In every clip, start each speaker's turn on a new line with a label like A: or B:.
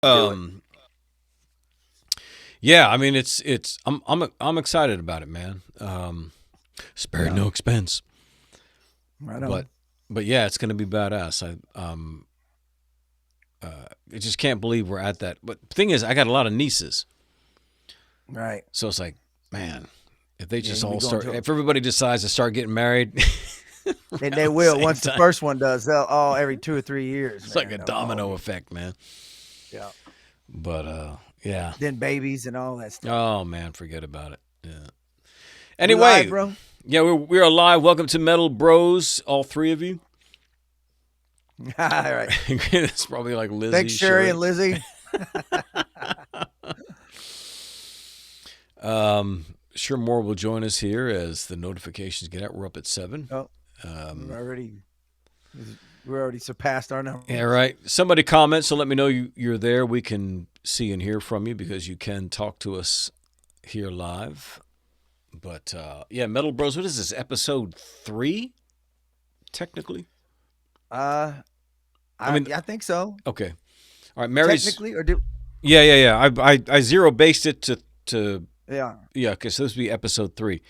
A: Um, yeah, I mean, I'm excited about it, man. Spared no expense.
B: Right on.
A: But yeah, it's gonna be badass. I just can't believe we're at that. But the thing is, I got a lot of nieces,
B: Right.
A: so it's like, man, if they just
B: you'll be
A: all
B: going
A: start,
B: to-
A: if everybody decides to start getting married,
B: And they will once the first one does. They'll all every 2 or 3 years.
A: it's like a domino effect, man.
B: Yeah.
A: But yeah.
B: Then babies and all that stuff.
A: Oh man, forget about it. Yeah.
B: We
A: Anyway,
B: live, bro.
A: yeah, we're live. Welcome to Metal Bros, all three of you.
B: All right.
A: It's probably like Lizzie.
B: Thanks, Sherry and Lizzie.
A: Sure, more will join us here as the notifications get out. We're up at 7.
B: Oh, we're already surpassed our number.
A: Yeah, right. Somebody comment, so let me know you're there. We can see and hear from you because you can talk to us here live. But yeah, Metal Bros. What is this? Episode 3, technically.
B: I think so.
A: Okay. All right, Mary's.
B: Technically, or do
A: Yeah. I zero based it to
B: yeah.
A: yeah, because this would be episode 3.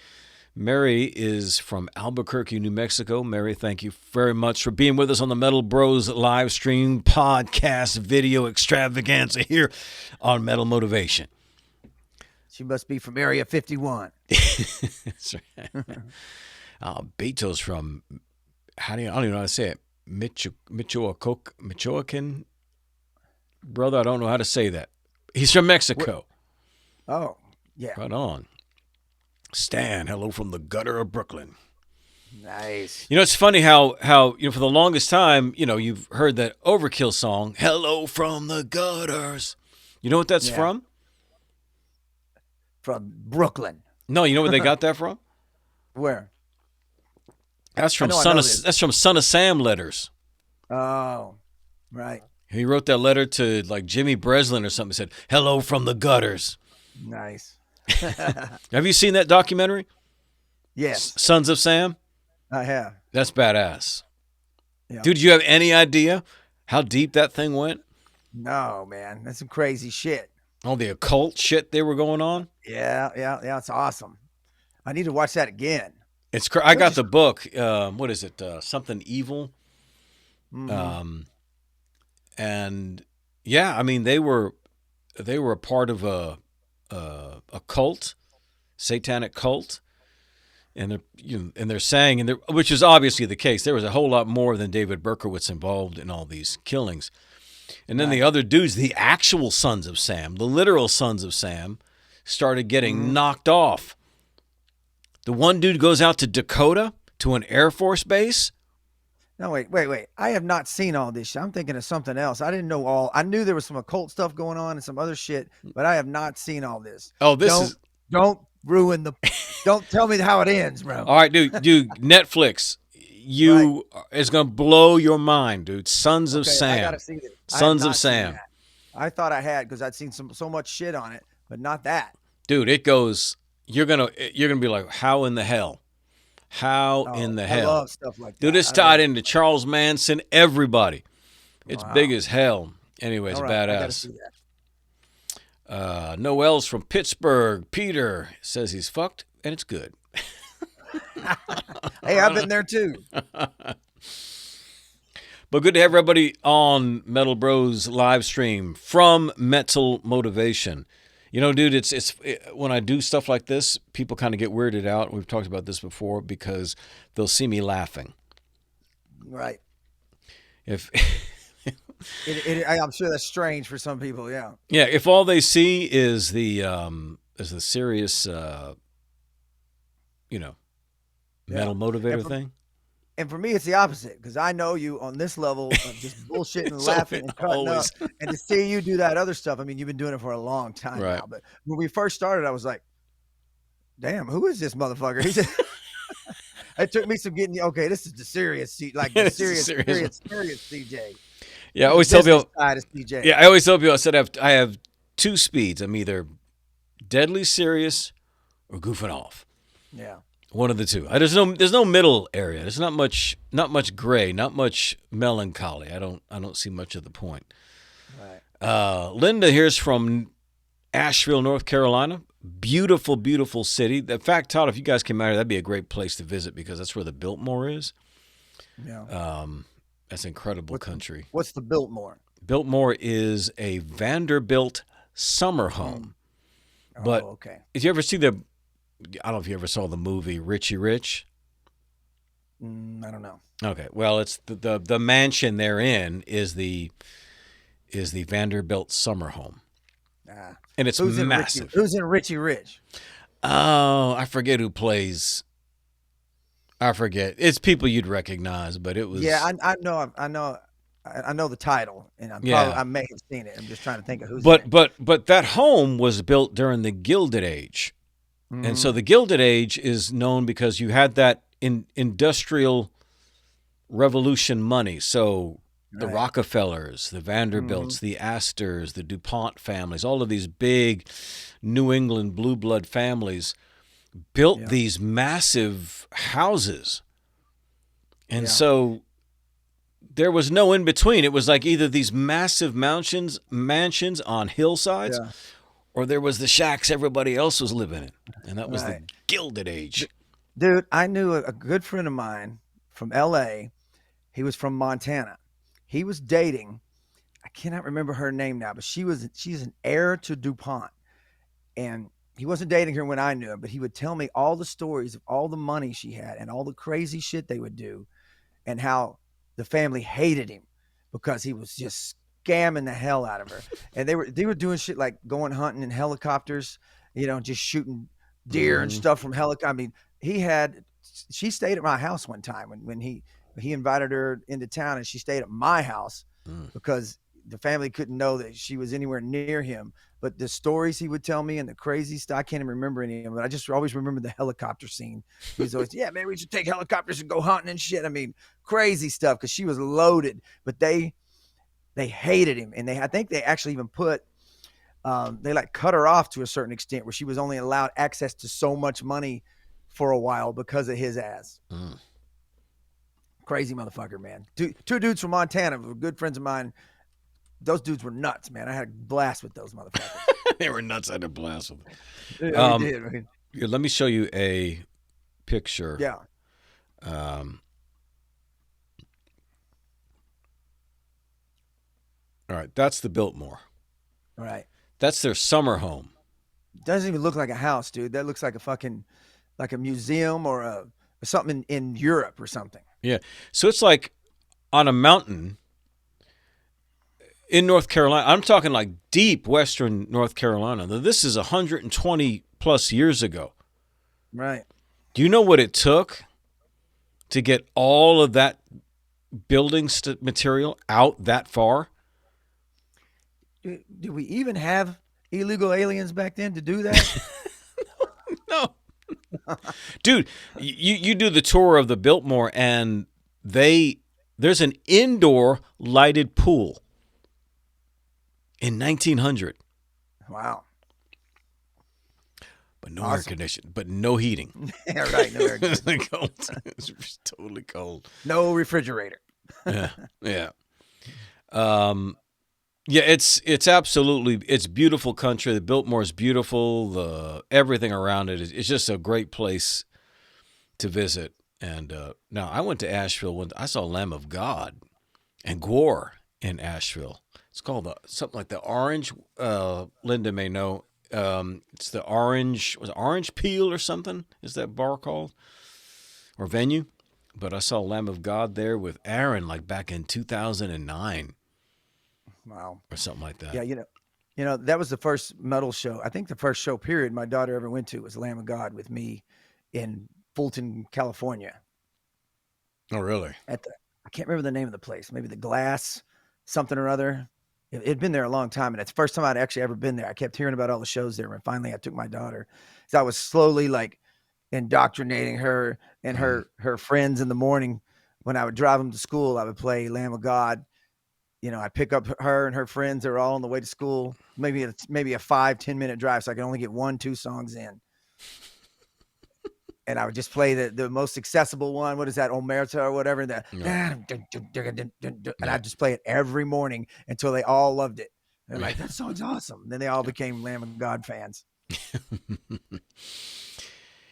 A: Mary is from Albuquerque, New Mexico. Mary, thank you very much for being with us on the Metal Bros live stream podcast video extravaganza here on Metal Motivation.
B: She must be from Area 51.
A: That's right. Beto's from, I don't even know how to say it, Michoacan? Brother, I don't know how to say that. He's from Mexico.
B: Oh, yeah.
A: Right on. Stan, hello from the gutter of Brooklyn.
B: Nice.
A: You know, it's funny how for the longest time, you've heard that Overkill song, Hello from the Gutters. You know what that's from?
B: From Brooklyn.
A: No, you know where they got that from?
B: Where?
A: That's from Son of Sam letters.
B: Oh, right.
A: He wrote that letter to like Jimmy Breslin or something. Said, "Hello from the gutters."
B: Nice.
A: Have you seen that documentary?
B: Yes.
A: Sons of Sam?
B: I have.
A: That's badass.
B: Yeah.
A: Dude, you have any idea how deep that thing went?
B: No, man. That's some crazy shit.
A: All the occult shit they were going on?
B: Yeah. It's awesome. I need to watch that again.
A: I got the book. What is it? Something Evil.
B: Mm-hmm.
A: And yeah, I mean they were a part of a cult, satanic cult, and they're saying, which is obviously the case. There was a whole lot more than David Berkowitz involved in all these killings. And then the other dudes, the actual Sons of Sam, the literal Sons of Sam, started getting knocked off. The one dude goes out to Dakota to an Air Force base.
B: No, wait. I have not seen all this shit. I'm thinking of something else. I didn't know all. I knew there was some occult stuff going on and some other shit, but I have not seen all this.
A: Oh,
B: Don't ruin the. Don't tell me how it ends, bro.
A: All right, dude. Netflix, is gonna blow your mind, dude. Sons of Sam.
B: I gotta see this.
A: Sons of Sam.
B: I thought I had because I'd seen so much shit on it, but not that.
A: Dude, it goes. You're gonna be like, how in the hell? How in the hell?
B: I love stuff like that.
A: Dude, it's tied into Charles Manson, everybody. It's big as hell. Anyways,
B: all right,
A: badass.
B: I gotta see that.
A: Noel's from Pittsburgh. Peter says he's fucked, and it's good.
B: Hey, I've been there too.
A: But good to have everybody on Metal Bros live stream from Metal Motivation. You know, dude, it's when I do stuff like this, people kind of get weirded out. We've talked about this before because they'll see me laughing.
B: Right.
A: If
B: I'm sure that's strange for some people. Yeah.
A: Yeah. If all they see is the serious, Metal Motivator thing.
B: And for me, it's the opposite because I know you on this level of just bullshitting and laughing and cutting up. And to see you do that other stuff, I mean, you've been doing it for a long time now. But when we first started, I was like, damn, who is this motherfucker? He said, it took me some getting, okay, this is the serious, like the serious CJ.
A: Yeah, I always tell people,
B: CJ.
A: Yeah, I always tell people, I said I have 2 speeds. I'm either deadly serious or goofing off.
B: Yeah.
A: One of the two. There's no middle area. There's not much gray, not much melancholy. I don't see much of the point. Linda here's from Asheville, North Carolina. Beautiful, beautiful city. In fact, Todd, if you guys came out here, that'd be a great place to visit because that's where the Biltmore is.
B: Yeah.
A: That's incredible country.
B: What's the Biltmore?
A: Biltmore is a Vanderbilt summer home. But
B: okay.
A: Did you ever see I don't know if you ever saw the movie Richie Rich?
B: I don't know.
A: Okay. Well, it's the mansion they're in is the Vanderbilt summer home. And it's massive.
B: Who's in Richie Rich?
A: Oh, I forget who plays. I forget. It's people you'd recognize, but it was.
B: Yeah, I know the title, and I may have seen it. I'm just trying to think of who's.
A: But that home was built during the Gilded Age, and so the Gilded Age is known because you had that industrial revolution money. So the Rockefellers, the Vanderbilts, the Astors, the DuPont families, all of these big New England blue blood families built these massive houses. And so there was no in between. It was like either these massive mansions on hillsides or there was the shacks everybody else was living in. And that was the Gilded Age.
B: Dude, I knew a good friend of mine from L.A. He was from Montana. He was dating, I cannot remember her name now, but she's an heir to DuPont. And he wasn't dating her when I knew him, but he would tell me all the stories of all the money she had and all the crazy shit they would do and how the family hated him because he was just scamming the hell out of her. And they were doing shit like going hunting in helicopters, just shooting deer and stuff from helicopter. I mean, she stayed at my house one time when he invited her into town, and she stayed at my house because the family couldn't know that she was anywhere near him. But the stories he would tell me and the crazy stuff, I can't even remember any of them, but I just always remember the helicopter scene. He was always, man, we should take helicopters and go hunting and shit. I mean, crazy stuff because she was loaded, but they hated him. And I think they actually even put, they like cut her off to a certain extent where she was only allowed access to so much money for a while because of his ass. Crazy motherfucker, man. Two dudes from Montana were good friends of mine. Those dudes were nuts, man. I had a blast with those motherfuckers.
A: They were nuts. I had a blast with them.
B: Yeah, we did. Right?
A: Here, let me show you a picture.
B: Yeah.
A: All right, that's the Biltmore.
B: All right.
A: That's their summer home.
B: Doesn't even look like a house, dude. That looks like like a museum or something in Europe or something.
A: Yeah. So it's like on a mountain in North Carolina. I'm talking like deep western North Carolina. This is 120 plus years ago.
B: Right.
A: Do you know what it took to get all of that building material out that far?
B: Do we even have illegal aliens back then to do that?
A: No. Dude, you do the tour of the Biltmore and there's an indoor lighted pool in 1900.
B: Wow.
A: But no air conditioning, but no heating.
B: Yeah, right. No air conditioning.
A: It's totally cold.
B: No refrigerator.
A: Yeah. Yeah, it's absolutely, it's beautiful country. The Biltmore is beautiful. Everything around it it's just a great place to visit. And now I went to Asheville I saw Lamb of God and Gore in Asheville. It's called something like the Orange. Linda may know. It's the Orange. Was it Orange Peel or something? Is that bar called or venue? But I saw Lamb of God there with Aaron like back in 2009.
B: Wow.
A: Or something like that.
B: Yeah, that was the first metal show. I think the first show period my daughter ever went to was Lamb of God with me in Fulton, California.
A: Oh, really?
B: I can't remember the name of the place. Maybe the Glass, something or other. It'd been there a long time, and it's the first time I'd actually ever been there. I kept hearing about all the shows there, and finally I took my daughter. So I was slowly like indoctrinating her and her friends in the morning. When I would drive them to school, I would play Lamb of God. I'd pick up her and her friends. They were all on the way to school. Maybe a 5-10 minute drive, so I could only get 1-2 songs in. And I would just play the most accessible one. What is that, Omerta or whatever? And I'd just play it every morning until they all loved it. They're like, that song's awesome. Then they all became Lamb of God fans.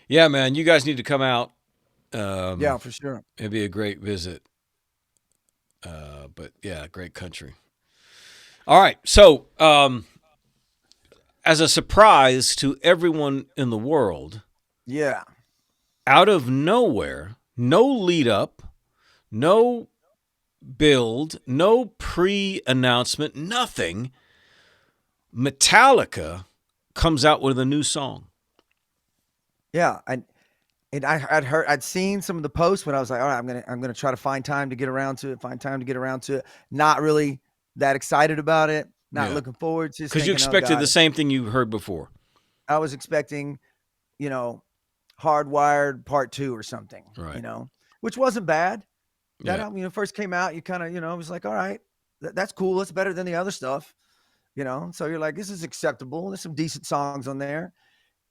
A: Yeah, man, you guys need to come out.
B: Yeah, for sure.
A: It'd be a great visit. But yeah, great country. All right. So, as a surprise to everyone in the world,
B: yeah,
A: out of nowhere, no lead up, no build, no pre-announcement, nothing, Metallica comes out with a new song.
B: Yeah, I'd seen some of the posts when I was like, all right, I'm gonna try to find time to get around to it. Not really that excited about it. Not looking forward to it.
A: Because you expected the same thing you heard before.
B: I was expecting, Hardwired Part 2 or something.
A: Right.
B: Which wasn't bad. That album, first came out, you kind of, it was like, all right, that's cool. It's better than the other stuff. So you're like, this is acceptable. There's some decent songs on there,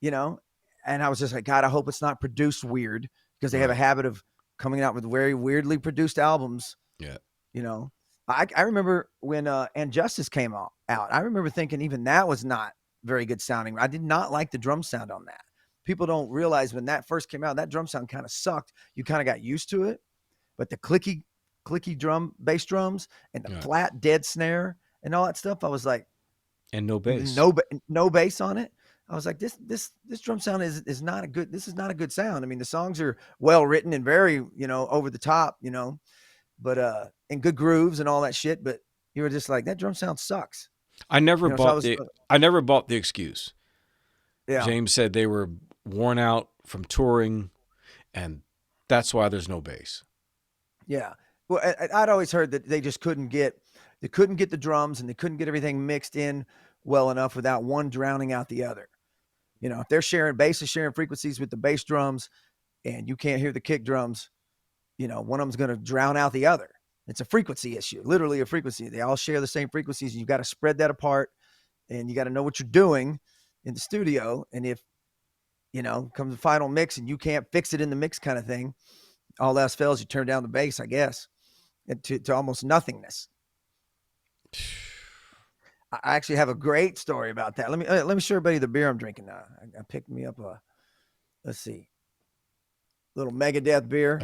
B: and I was just like, God, I hope it's not produced weird, because they have a habit of coming out with very weirdly produced albums.
A: Yeah.
B: I remember when And Justice came out, I remember thinking even that was not very good sounding. I did not like the drum sound on that. People don't realize when that first came out, that drum sound kind of sucked. You kind of got used to it, but the clicky bass drums and the flat dead snare and all that stuff, I was like,
A: and no bass,
B: no bass on it. I was like, this drum sound is not a good. This is not a good sound. I mean, the songs are well written and very over the top, but and good grooves and all that shit. But you were just like, that drum sound sucks.
A: I never bought the excuse.
B: Yeah.
A: James said they were worn out from touring, and that's why there's no bass.
B: Yeah. Well, I'd always heard that they just couldn't get the drums, and they couldn't get everything mixed in well enough without one drowning out the other. If they're sharing frequencies with the bass drums, and you can't hear the kick drums, one of them's going to drown out the other. It's a frequency issue, literally a frequency. They all share the same frequencies. You've got to spread that apart, and you got to know what you're doing in the studio. And if, comes the final mix and you can't fix it in the mix kind of thing, all else fails, you turn down the bass, I guess, to almost nothingness. I actually have a great story about that. Let me show everybody the beer I'm drinking now. I picked me up let's see, little Megadeth beer.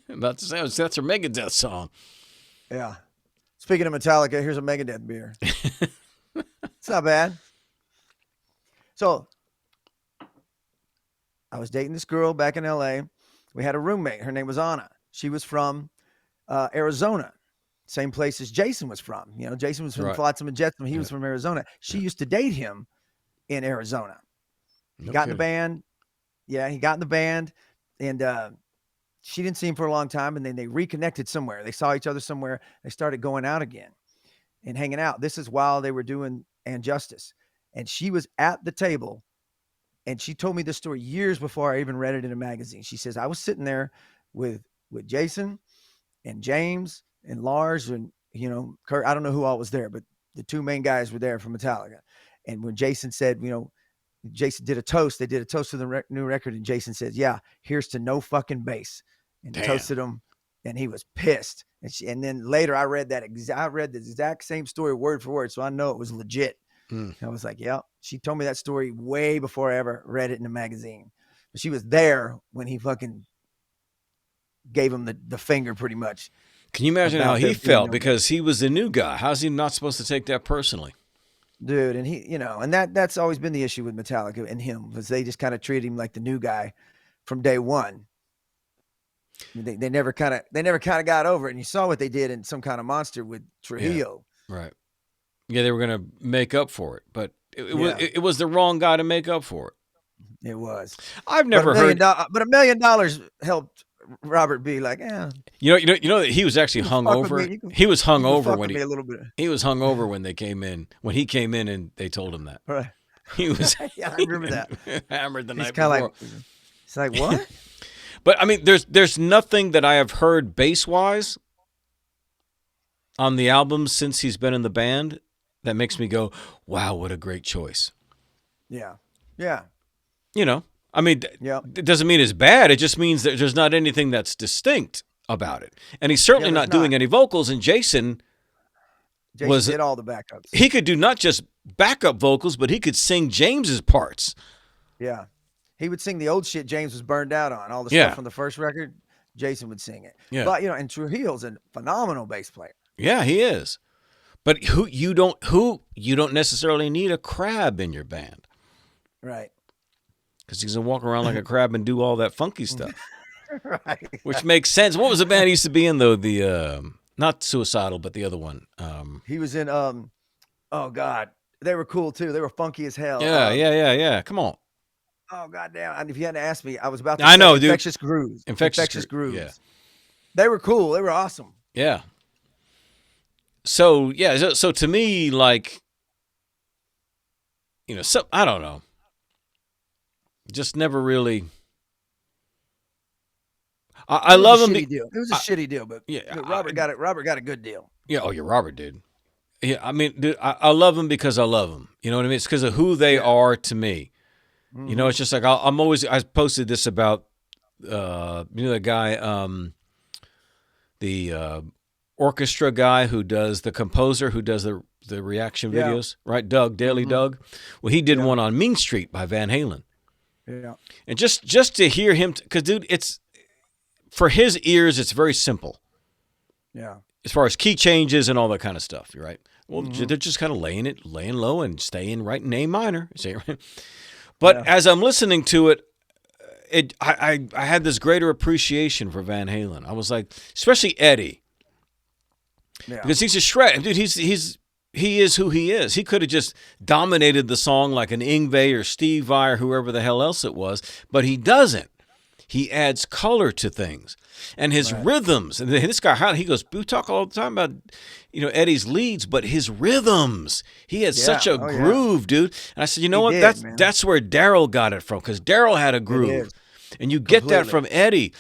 A: About to say, that's a Megadeth song.
B: Yeah. Speaking of Metallica, here's a Megadeth beer. It's not bad. So I was dating this girl back in LA. We had a roommate. Her name was Anna. She was from Arizona. Same place as Jason was from. Jason was from Flotsam and Jetsam. He was from Arizona. She used to date him in Arizona. He got in the band. Yeah, he got in the band, and she didn't see him for a long time, and then they reconnected somewhere. They saw each other somewhere. They started going out again and hanging out. This is while they were doing And Justice. And she was at the table, and she told me this story years before I even read it in a magazine. She says, I was sitting there with Jason and James and Lars and, Kurt. I don't know who all was there, but the two main guys were there from Metallica. And when Jason said, Jason did a toast. They did a toast to the new record. And Jason says, yeah, here's to no fucking bass. And toasted him. And he was pissed. And then later I read the exact same story word for word. So I know it was legit. I was like, yeah, she told me that story way before I ever read it in a magazine. But she was there when he fucking gave him the finger pretty much.
A: Can you imagine how he felt? Because he was the new guy. How's he not supposed to take that personally?
B: Dude, and he, and that's always been the issue with Metallica and him, because they just kind of treat him like the new guy from day one. They never kind of got over it. And you saw what they did in Some Kind of Monster with Trujillo.
A: Yeah, right. Yeah, they were going to make up for it, but it was the wrong guy to make up for it.
B: It was.
A: I've never heard.
B: But $1 million helped Robert be like, yeah.
A: You know that he was actually hung over. He was hung over when he was hung over when they came in. When he came in and they told him that.
B: Right.
A: He was.
B: Yeah, I remember that.
A: Hammered the night before.
B: It's like what?
A: But I mean, there's nothing that I have heard bass wise on the album since he's been in the band that makes me go, wow, what a great choice.
B: Yeah. Yeah.
A: I mean, it doesn't mean it's bad. It just means that there's not anything that's distinct about it. And he's certainly not doing any vocals. And Jason
B: Jason did all the backups.
A: He could do not just backup vocals, but he could sing James's parts.
B: Yeah. He would sing the old shit James was burned out on. All the stuff from the first record, Jason would sing it.
A: Yeah.
B: But, and Trujillo's a phenomenal bass player.
A: Yeah, he is. But you don't necessarily need a crab in your band.
B: Right.
A: Because he's going to walk around like a crab and do all that funky stuff.
B: Right.
A: Which makes sense. What was the band he used to be in, though? The not Suicidal, but the other one.
B: He was in, oh, God. They were cool, too. They were funky as hell.
A: Yeah. Come on.
B: Oh, goddamn. And if you hadn't asked me, I was about to
A: say know,
B: Infectious Grooves. Infectious Grooves.
A: Yeah.
B: They were cool. They were awesome.
A: Yeah. So to me, like, I don't know. Just never really. I love him.
B: It was a shitty deal, but Robert got it. Robert got a good deal.
A: Yeah. Oh, yeah, Robert did. Yeah. I mean, dude, I love him because I love him. You know what I mean? It's because of who they are to me. Mm-hmm. It's just like I posted this about the guy, the orchestra guy who does the composer who does the reaction videos, right? Doug Daily Doug. Well, he did one on Mean Street by Van Halen.
B: Yeah, and
A: just to hear him, because dude, it's for his ears, it's very simple.
B: Yeah,
A: as far as key changes and all that kind of stuff, you're right. Well, they're just kind of laying low and staying right in A minor. But as I'm listening to it, I had this greater appreciation for Van Halen. I was like, especially Eddie, because he's a shred, dude. He is who he is. He could have just dominated the song like an Yngwie or Steve Vai or whoever the hell else it was, but he doesn't. He adds color to things, and his rhythms. And this guy, he goes, we talk all the time about, Eddie's leads, but his rhythms. He had such a groove, dude. And I said, what? That's where Daryl got it from, because Daryl had a groove, and you get that from Eddie.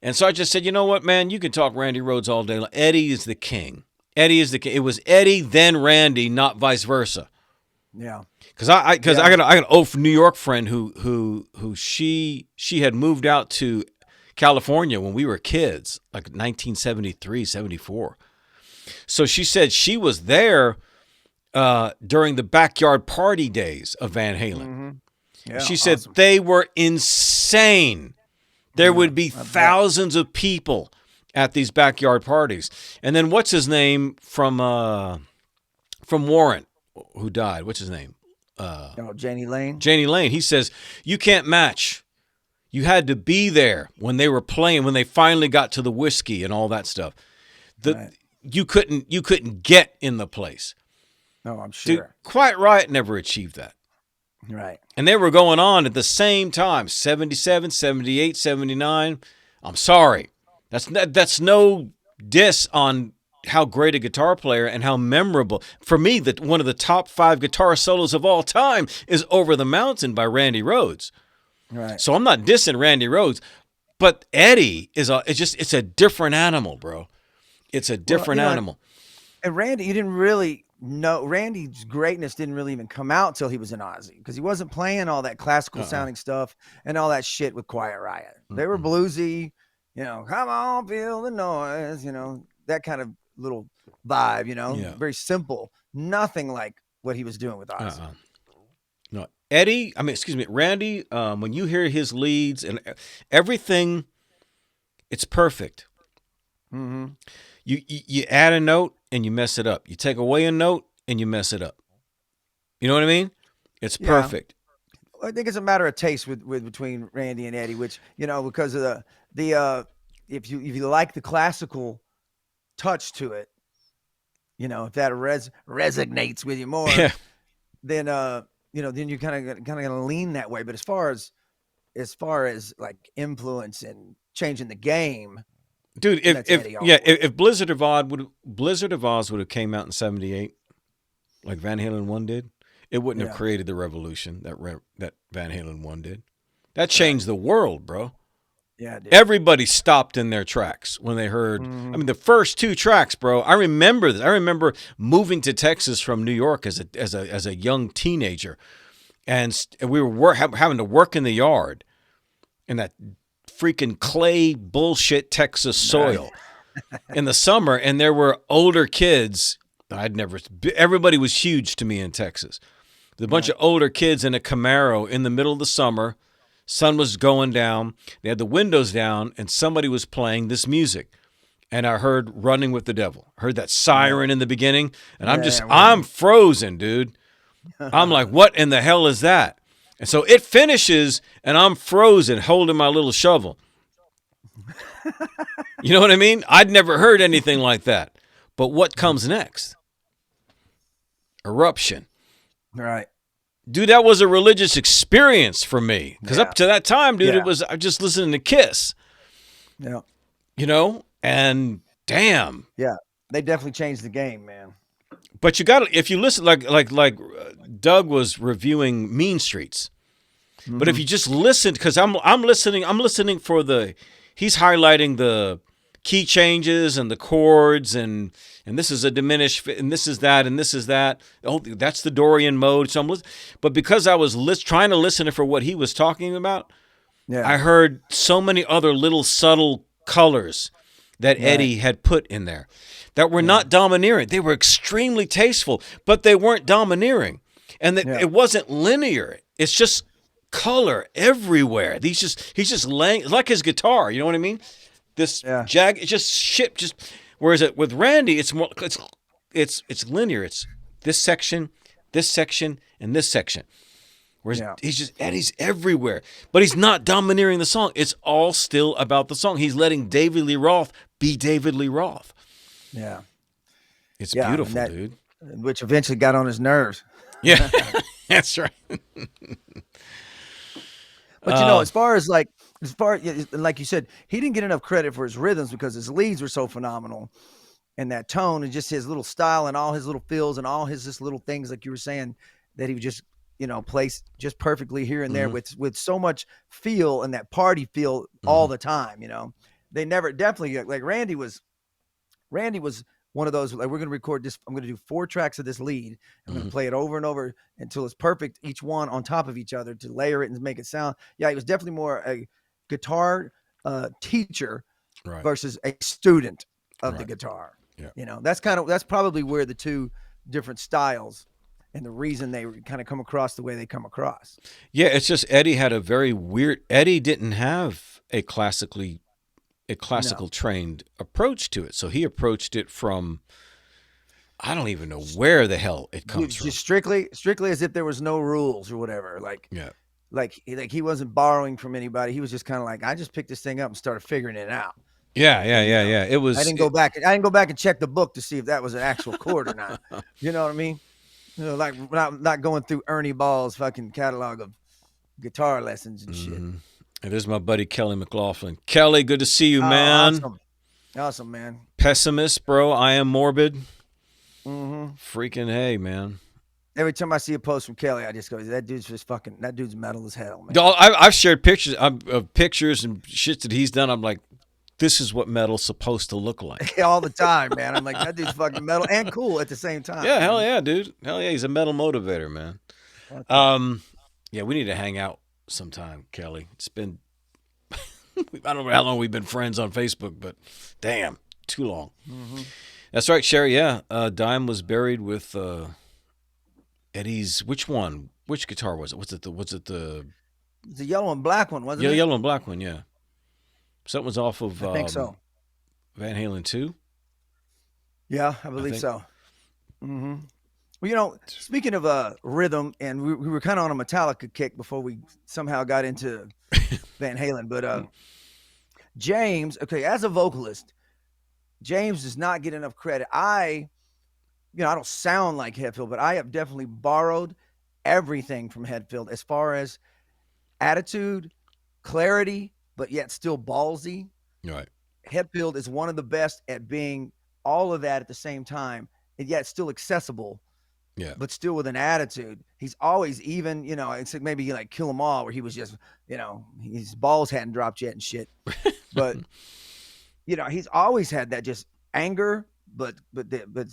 A: And so I just said, you know what, man? You can talk Randy Rhoads all day long. Eddie is the king. Eddie is the king. It was Eddie, then Randy, not vice versa.
B: Yeah.
A: Because I got an old New York friend who she had moved out to California when we were kids, like 1973, 74. So she said she was there during the backyard party days of Van Halen. Mm-hmm. Yeah, she said they were insane. There would be thousands of people at these backyard parties. And then what's his name from Warrant, who died? What's his name?
B: Janie Lane.
A: Janie Lane. He says, you can't match. You had to be there when they were playing, when they finally got to the whiskey and all that stuff. You couldn't get in the place.
B: No, I'm sure.
A: Dude, Quiet Riot never achieved that.
B: Right.
A: And they were going on at the same time, 77, 78, 79. I'm sorry. That's no diss on how great a guitar player and how memorable. For me, one of the top 5 guitar solos of all time is Over the Mountain by Randy Rhoads.
B: Right.
A: So I'm not dissing Randy Rhoads, but Eddie it's a different animal, bro. It's a different animal.
B: And Randy, you didn't really know, Randy's greatness didn't really even come out till he was in Ozzy, because he wasn't playing all that classical sounding stuff and all that shit with Quiet Riot. They were bluesy, come on, feel the noise, that kind of little vibe, very simple. Nothing like what he was doing with Ozzy.
A: No, Randy, when you hear his leads and everything, it's perfect.
B: Mm-hmm.
A: You add a note and you mess it up. You take away a note and you mess it up. You know what I mean? It's perfect.
B: I think it's a matter of taste with between Randy and Eddie, which, because of the if you like the classical touch to it, if that resonates with you more, then then you kind of gonna lean that way. But as far as like influence and changing the game,
A: dude, if Blizzard of Oz would have came out in 78, like Van Halen 1 did, it wouldn't have created the revolution that Van Halen 1 did. That changed the world, bro.
B: Yeah, dude.
A: Everybody stopped in their tracks when they heard. I mean, the first 2 tracks, bro. I remember this. I remember moving to Texas from New York as a young teenager, and we were having to work in the yard in that freaking clay bullshit Texas soil in the summer, and there were older kids I'd never. Everybody was huge to me in Texas. There's a bunch
B: Right.
A: of older kids in a Camaro in the middle of the summer. Sun was going down. They had the windows down, and somebody was playing this music. And I heard "Running with the Devil." I heard that
B: Yeah.
A: siren in the beginning, and
B: Yeah.
A: I'm frozen, dude. I'm like, what in the hell is that? And so it finishes, and I'm frozen, holding my little shovel. You know what I mean? I'd never heard anything like that. But what comes next? Eruption.
B: Right.
A: Dude, that was a religious experience for me. Because
B: Yeah.
A: up to that time, dude,
B: Yeah.
A: it was I just listening to Kiss,
B: Yeah.
A: you know? And damn.
B: Yeah. They definitely changed the game, man.
A: But you got to, if you listen, like Doug was reviewing Mean Streets. But if you just listen, because I'm listening for he's highlighting the key changes and the chords and this is a diminished and this is that and this is that. Oh, that's the Dorian mode. So but because I was trying to listen for what he was talking about,
B: Yeah.
A: I heard so many other little subtle colors that
B: Right.
A: Eddie had put in there that were not domineering. They were extremely tasteful, but they weren't domineering, and it wasn't linear. It's just color everywhere. He's just laying, it's like his guitar. You know what I mean? This jag, it's just shit. Just whereas with Randy, it's more, it's linear. It's this section, and this section. Whereas Eddie's everywhere, but he's not domineering the song. It's all still about the song. He's letting David Lee Roth be David Lee Roth.
B: Yeah.
A: It's beautiful, dude.
B: Which eventually got on his nerves.
A: Yeah, that's right.
B: But you know, as far like you said, he didn't get enough credit for his rhythms because his leads were so phenomenal, and that tone and just his little style and all his little feels and all his just little things, like you were saying, that he would just place just perfectly here and there with so much feel and that party feel all the time. You know, they never definitely like Randy was one of those, like, we're going to record this. I'm going to do 4 tracks of this lead. I'm going to play it over and over until it's perfect, each one on top of each other to layer it and make it sound. Yeah, he was definitely more a guitar teacher versus a student of the guitar.
A: Yeah.
B: You know, that's probably where the two different styles and the reason they kind of come across the way they come across.
A: Yeah, it's just Eddie had a very weird. Eddie didn't have a classical trained approach to it. So he approached it from, I don't even know where the hell it comes from.
B: Just strictly as if there was no rules or whatever. Like he wasn't borrowing from anybody. He was just kind of like, I just picked this thing up and started figuring it out.
A: Yeah. It was.
B: I didn't go back and check the book to see if that was an actual chord or not. You know what I mean? You know, like not going through Ernie Ball's fucking catalog of guitar lessons and shit.
A: And there's my buddy Kelly McLaughlin. Kelly, good to see you, man.
B: Awesome, man.
A: Pessimist, bro. I am morbid. Freaking hey, man.
B: Every time I see a post from Kelly, I just go, that dude's metal as hell, man.
A: I've shared pictures of pictures and shit that he's done. I'm like, this is what metal's supposed to look like.
B: All the time, man. I'm like, that dude's fucking metal and cool at the same time.
A: Yeah, hell yeah, dude. Hell yeah, he's a metal motivator, man. Okay. Yeah, we need to hang out sometime, Kelly. It's been, I don't know how long we've been friends on Facebook, but damn, too long. That's right, Sherry. Yeah, Dime was buried with Eddie's. Which one? Which guitar was it? Was it the
B: yellow and black one, wasn't it?
A: Yeah, yellow and black one. Yeah, something was off of.
B: I think so.
A: Van Halen 2.
B: Yeah, I believe so. Well, you know, speaking of rhythm, and we were kind of on a Metallica kick before we somehow got into Van Halen, but James, okay, as a vocalist, James does not get enough credit. I don't sound like Hetfield, but I have definitely borrowed everything from Hetfield as far as attitude, clarity, but yet still ballsy.
A: Right.
B: Hetfield is one of the best at being all of that at the same time, and yet still accessible.
A: Yeah.
B: But still with an attitude. He's always even, except maybe like Kill 'Em All, where he was just, his balls hadn't dropped yet and shit. But, he's always had that just anger, but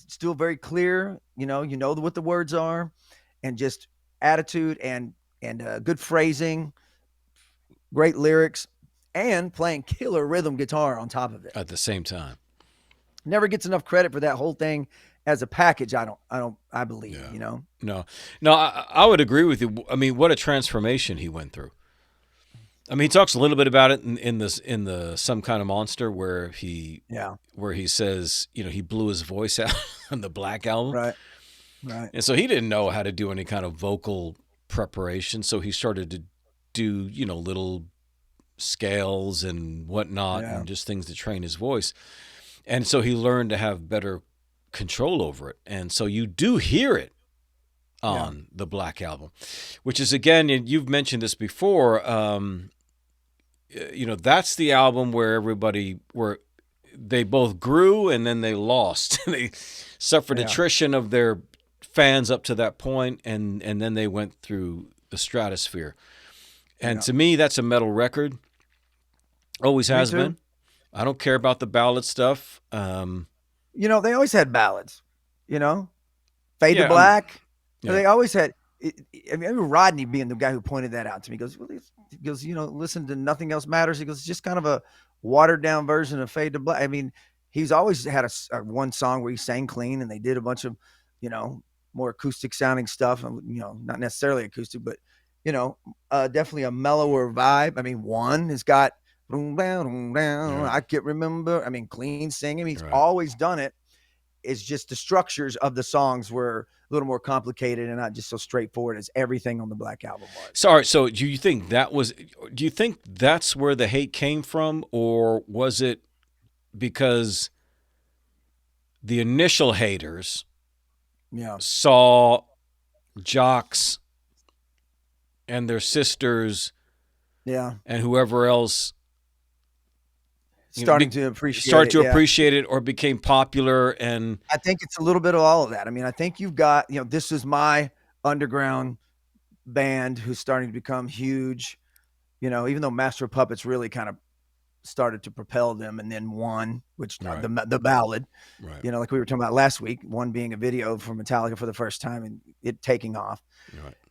B: still very clear. You know what the words are, and just attitude and good phrasing, great lyrics, and playing killer rhythm guitar on top of it
A: at the same time.
B: Never gets enough credit for that whole thing. as a package, I believe,
A: Yeah.
B: you know.
A: No, I would agree with you. I mean, what a transformation he went through. I mean, he talks a little bit about it in the Some Kind of Monster,
B: Yeah.
A: where he says, you know, he blew his voice out on the Black album,
B: Right. Right.
A: and so he didn't know how to do any kind of vocal preparation. So he started to do, you know, little scales and whatnot,
B: Yeah.
A: and just things to train his voice. And so he learned to have better control over it. And so you do hear it on the Black album, which is, again, you've mentioned this before. You know, that's the album where they both grew and then they lost. They suffered attrition of their fans up to that point, and then they went through the stratosphere. And to me, that's a metal record. Always has been. I don't care about the ballad stuff.
B: You know, they always had ballads, you know, Fade to Black. They always had. I mean, Rodney being the guy who pointed that out to me, he goes, you know, listen to Nothing Else Matters. He goes, it's just kind of a watered down version of Fade to Black. I mean, he's always had a one song where he sang clean, and they did a bunch of, you know, more acoustic sounding stuff. You know, not necessarily acoustic, but, you know, definitely a mellower vibe. I mean, One has got I can't remember. I mean, clean singing. He's always done it. It's just the structures of the songs were a little more complicated and not just so straightforward as everything on the Black album was.
A: Sorry, so do you think that's where the hate came from, or was it because the initial haters saw jocks and their sisters and whoever else
B: started to appreciate
A: it or became popular? And
B: I think it's a little bit of all of that. I mean, I think you've got, you know, this is my underground band who's starting to become huge, you know, even though Master of Puppets really kind of started to propel them, and then One, which the ballad, you know, like we were talking about last week, One being a video for Metallica for the first time and it taking off.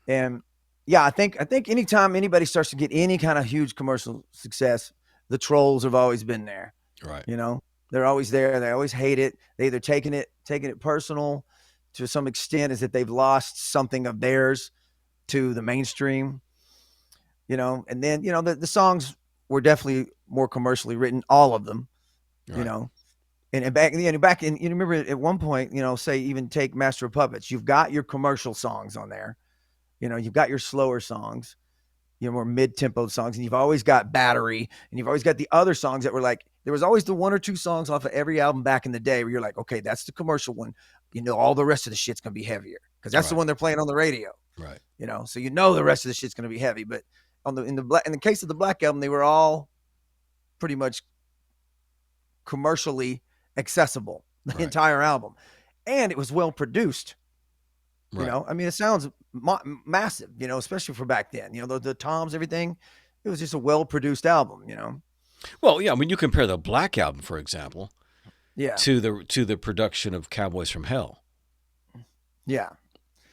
B: And yeah, I think anytime anybody starts to get any kind of huge commercial success, the trolls have always been there. You know, they're always there. They always hate it. They either taking it personal to some extent, is that they've lost something of theirs to the mainstream, you know. And then, you know, the songs were definitely more commercially written, all of them, you know. And back in, you remember at one point, you know, say even take Master of Puppets, you've got your commercial songs on there, you know, you've got your slower songs, your more mid-tempo songs, and you've always got Battery, and you've always got the other songs that were like, there was always the one or two songs off of every album back in the day where you're like, okay, that's the commercial one. You know, all the rest of the shit's going to be heavier because that's the one they're playing on the radio. You know, so you know the rest of the shit's going to be heavy. But in the case of the Black album, they were all pretty much commercially accessible, the entire album. And it was well produced. You know, I mean, it sounds massive, you know, especially for back then, you know, the toms, everything. It was just a well-produced album, you know.
A: Well, yeah, I mean, you compare the Black album, for example, to the production of Cowboys from Hell.
B: Yeah.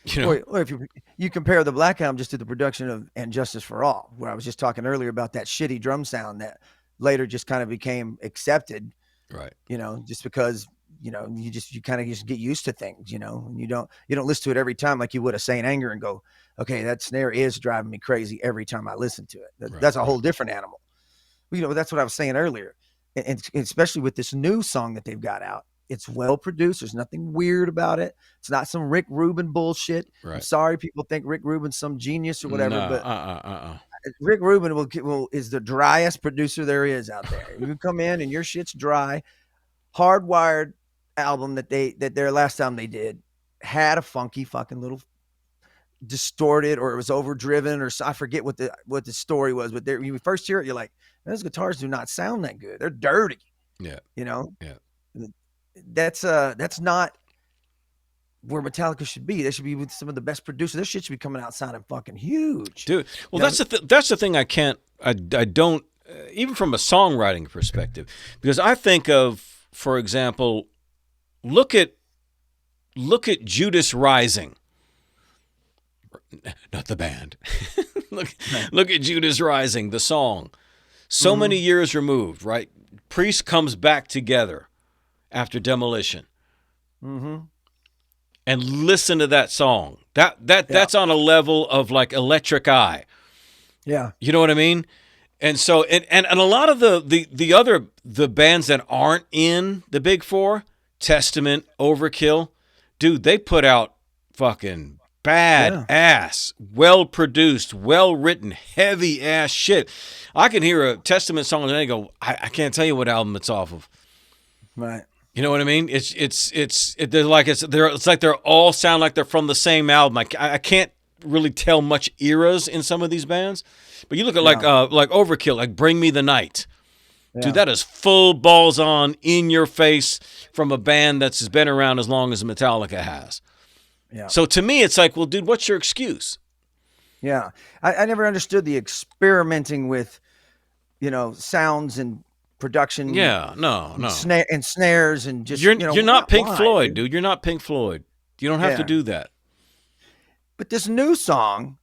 A: You know,
B: or if you compare the Black album just to the production of And Justice for All, where I was just talking earlier about that shitty drum sound that later just kind of became accepted, you know, just because, you know, you kind of just get used to things, you know, and you don't listen to it every time like you would a Saint Anger and go, okay, that snare is driving me crazy every time I listen to it. That's a whole different animal. You know, that's what I was saying earlier. And especially with this new song that they've got out, it's well produced. There's nothing weird about it. It's not some Rick Rubin bullshit. I'm sorry, people think Rick Rubin's some genius or whatever, but Rick Rubin is the driest producer there is out there. You come in and your shit's dry. Hardwired album that their last album they did had a funky fucking little distorted, or it was overdriven, or I forget what the story was, but when you first hear it, you're like, those guitars do not sound that good. They're dirty. You know. That's not where Metallica should be. They should be with some of the best producers. Their shit should be coming out sounding fucking huge,
A: dude. Well, that's the thing. I don't even from a songwriting perspective, because I think of, for example, look at Judas Rising. Not the band. Look at Judas Rising, the song. So many years removed, right? Priest comes back together after Demolition. and listen to that song. That's on a level of like Electric Eye.
B: Yeah.
A: You know what I mean? And so and a lot of the bands that aren't in the big four, Testament, Overkill, dude, they put out fucking bad ass, well produced, well written, heavy ass shit. I can hear a Testament song and I go, I can't tell you what album it's off of.
B: Right.
A: You know what I mean? They're like it's like they're all sound like they're from the same album. I can't really tell much eras in some of these bands, but you look at like Overkill, like Bring Me the Night. Yeah. Dude, that is full balls on, in your face from a band that's been around as long as Metallica has. Yeah. So to me, it's like, well, dude, what's your excuse?
B: Yeah, I never understood the experimenting with, sounds and production.
A: Yeah, no.
B: And snares and just
A: you're not Pink Floyd, dude. You're not Pink Floyd. You don't have to do that.
B: But this new song,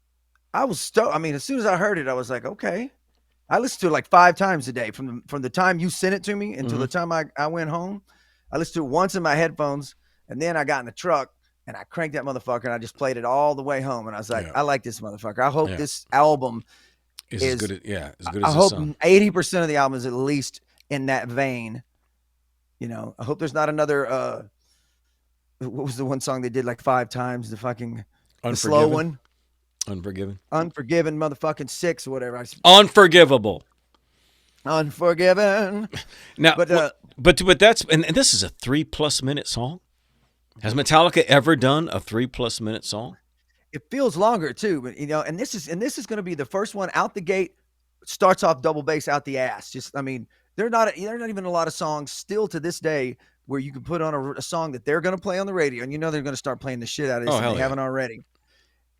B: I was stoked. I mean, as soon as I heard it, I was like, okay. I listened to it like 5 times a day from the time you sent it to me until the time I went home. I listened to it once in my headphones, and then I got in the truck and I cranked that motherfucker and I just played it all the way home. And I was like, I like this motherfucker. I hope this album is
A: as good as
B: I hope 80% of the album is at least in that vein. I hope there's not another what was the one song they did like 5 times, the slow one?
A: Unforgiven,
B: motherfucking 6 or whatever.
A: Unforgivable.
B: Unforgiven.
A: Now, but that's and this is a 3+ minute song. Has Metallica ever done a 3+ minute song?
B: It feels longer too, but and this is going to be the first one out the gate. Starts off double bass out the ass. There are not even a lot of songs still to this day where you can put on a song that they're going to play on the radio, and they're going to start playing the shit out of this. They haven't already.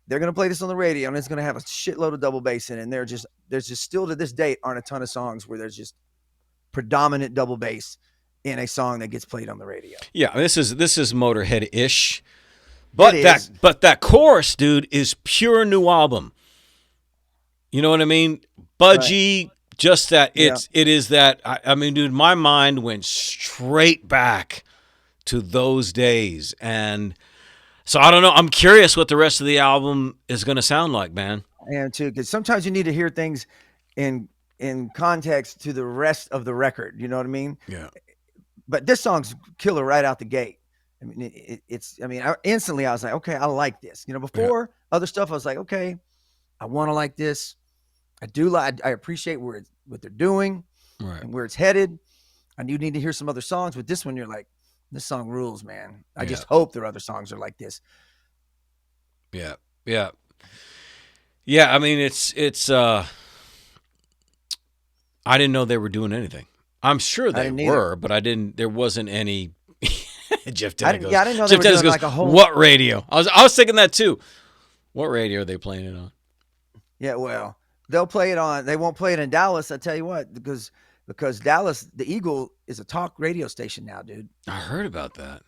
B: They're going to play this on the radio, and it's going to have a shitload of double bass in it. And there's just still to this date aren't a ton of songs where there's just predominant double bass in a song that gets played on the radio.
A: Yeah, this is Motorhead-ish. But that chorus, dude, is pure new album. You know what I mean? Budgie, just that it is that. I mean, dude, my mind went straight back to those days, and so I don't know. I'm curious what the rest of the album is going to sound like, man.
B: I am too, because sometimes you need to hear things in context to the rest of the record. You know what I mean?
A: Yeah.
B: But this song's killer right out the gate. I mean, instantly I was like, okay, I like this. Before other stuff, I was like, okay, I want to like this. I appreciate what they're doing and where it's headed. I do need to hear some other songs, but this one, you're like, this song rules, man. I just hope their other songs are like this.
A: Yeah. I mean, it's I didn't know they were doing anything. I'm sure they were, but there wasn't any. Jeff Dennis goes.
B: I didn't know they were doing like a whole.
A: What radio? I was thinking that too. What radio are they playing it on?
B: Yeah, well, they'll play it on. They won't play it in Dallas. I tell you what, because Dallas, the Eagle is a talk radio station now, dude.
A: I heard about that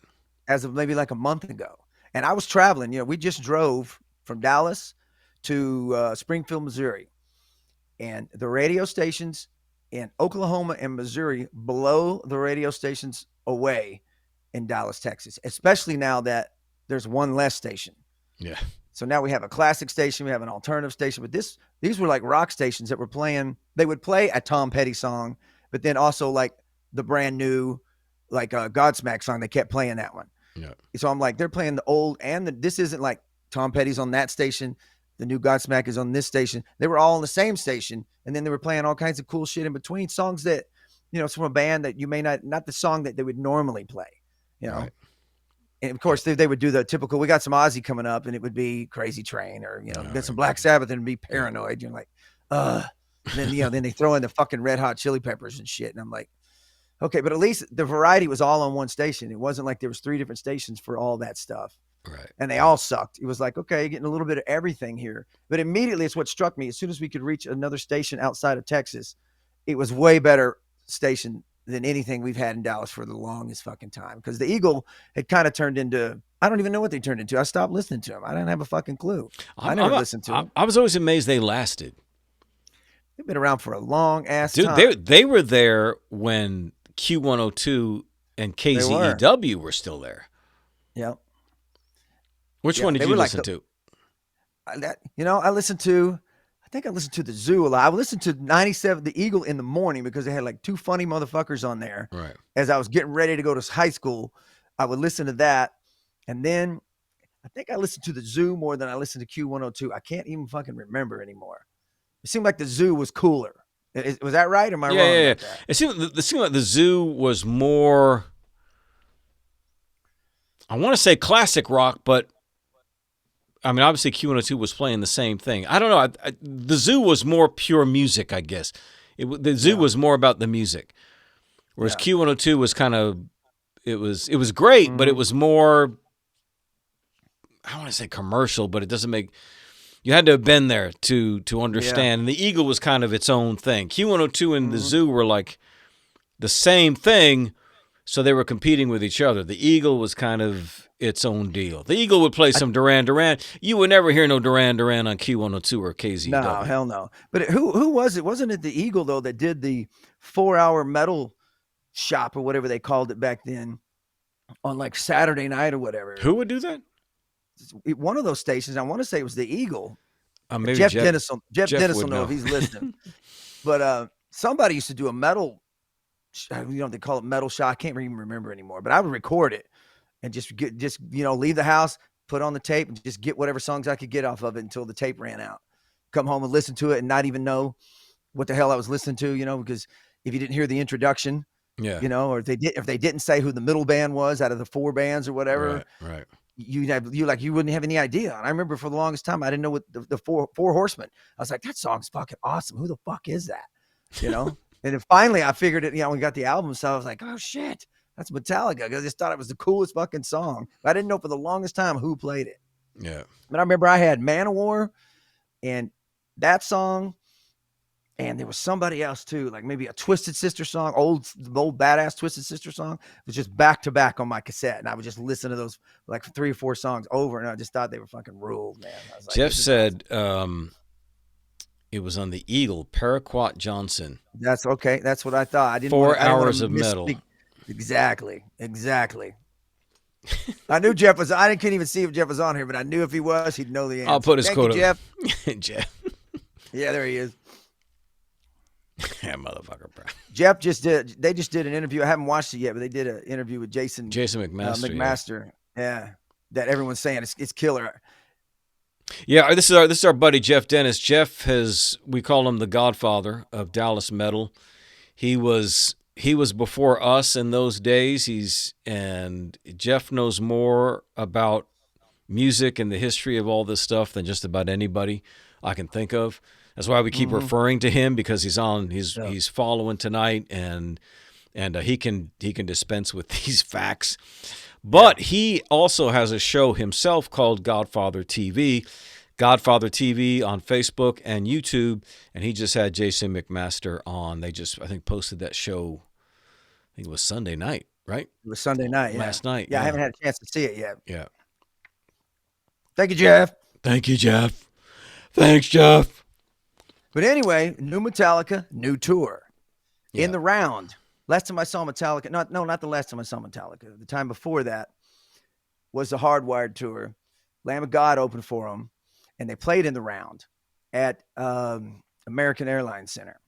B: as of maybe like a month ago. And I was traveling. We just drove from Dallas to Springfield, Missouri, and the radio stations in Oklahoma and Missouri blow the radio stations away in Dallas, Texas, especially now that there's one less station.
A: Yeah.
B: So now we have a classic station, we have an alternative station, but these were like rock stations that were playing. They would play a Tom Petty song, but then also like the brand new, like a Godsmack song. They kept playing that one.
A: Yeah.
B: So I'm like, they're playing the old this isn't like Tom Petty's on that station. The new Godsmack is on this station. They were all on the same station, and then they were playing all kinds of cool shit in between, songs that it's from a band that you may not the song that they would normally play. Right. And of course they would do the typical, we got some Ozzy coming up, and it would be Crazy Train, or get some Black Sabbath, and it'd be Paranoid. You're like, and then then they throw in the fucking Red Hot Chili Peppers and shit, and I'm like, okay, but at least the variety was all on one station. It wasn't like there was 3 different stations for all that stuff.
A: Right.
B: And they all sucked. It was like, okay, you're getting a little bit of everything here. But immediately, it's what struck me. As soon as we could reach another station outside of Texas, it was way better station than anything we've had in Dallas for the longest fucking time. Because the Eagle had kind of turned into, I don't even know what they turned into. I stopped listening to them. I didn't have a fucking clue. I never listened to them.
A: I was always amazed they lasted.
B: They've been around for a long ass
A: time.
B: Dude,
A: they were there when Q102 and KZEW were still there.
B: Yep.
A: Which
B: Yeah,
A: one did
B: they
A: you
B: were like
A: listen to?
B: I listened to. I think I listened to the Zoo a lot. I would listen to 97, the Eagle in the morning because they had like two funny motherfuckers on there.
A: Right.
B: As I was getting ready to go to high school, I would listen to that, and then I think I listened to the Zoo more than I listened to Q102. I can't even fucking remember anymore. It seemed like the Zoo was cooler. Was that right? Or am I
A: Yeah,
B: wrong
A: yeah, yeah.
B: about that?
A: It seemed like the Zoo was more. I want to say classic rock, but I mean, obviously Q102 was playing the same thing. I don't know. The Zoo was more pure music, I guess. The Zoo
B: Yeah.
A: was more about the music, whereas
B: Yeah.
A: Q102 was kind of it was great, but it was more. I don't want to say commercial, but it doesn't make. You had to have been there to
B: Yeah.
A: understand. And the Eagle was kind of its own thing. Q102 and the
B: Mhm.
A: Zoo were like the same thing, so they were competing with each other. The Eagle was kind of its own deal. The Eagle would play some Duran Duran. You would never hear no Duran Duran on Q102 or
B: No,
A: KZW.
B: hell no. But who was it? Wasn't it the Eagle though that did the 4-hour metal shop or whatever they called it back then on like Saturday night or whatever?
A: Who would do that?
B: One of those stations. I want to say it was the Eagle.
A: Maybe
B: Jeff
A: Jeff.
B: Dennis.
A: Jeff
B: Will
A: would
B: know
A: know.
B: if he's listening. But somebody used to do a metal. They call it metal shop. I can't even remember anymore. But I would record it and just leave the house, put on the tape, and just get whatever songs I could get off of it until the tape ran out. Come home and listen to it and not even know what the hell I was listening to, because if you didn't hear the introduction,
A: Yeah.
B: or if they didn't say who the middle band was out of the 4 bands or whatever,
A: Right.
B: you wouldn't have any idea. And I remember for the longest time I didn't know what the four horsemen. I was like, that song's fucking awesome. Who the fuck is that? And then finally I figured it. We got the album, so I was like, oh shit, that's Metallica. Because I just thought it was the coolest fucking song. But I didn't know for the longest time who played it.
A: Yeah.
B: But I remember I had Manowar and that song, and there was somebody else too, like maybe a Twisted Sister song, old badass Twisted Sister song. It was just back to back on my cassette, and I would just listen to those like 3 or 4 songs over, and I just thought they were fucking ruled, man. I was like,
A: Jeff said it was on the Eagle, Paraquat Johnson.
B: That's okay. That's what I thought. I didn't
A: 4 hours of metal.
B: Exactly. I knew Jeff was. I couldn't even see if Jeff was on here, but I knew if he was, he'd know the answer.
A: I'll put his
B: Thank you,
A: quote
B: Jeff.
A: Jeff.
B: Yeah, there he is.
A: Yeah, motherfucker, bro.
B: Jeff they just did an interview. I haven't watched it yet, but they did an interview with Jason
A: McMaster.
B: Yeah. That everyone's saying it's killer.
A: Yeah, this is our buddy Jeff Dennis. We call him the Godfather of Dallas metal. He was before us in those days. And Jeff knows more about music and the history of all this stuff than just about anybody I can think of. That's why we keep referring to him, because he's following tonight, and he can dispense with these facts. But he also has a show himself called Godfather TV on Facebook and YouTube, and he just had Jason McMaster on. They just, I think, posted that show. I think it was Sunday night, right?
B: It was Sunday night. Yeah.
A: Last night.
B: Yeah, I haven't had a chance to see it yet.
A: Yeah.
B: Thank you, Jeff.
A: Thank you, Jeff. Thanks, Jeff.
B: But anyway, new Metallica, new tour.
A: Yeah.
B: In the round. Last time I saw Metallica, not the last time I saw Metallica. The time before that was the Hardwired tour. Lamb of God opened for them, and they played in the round at American Airlines Center.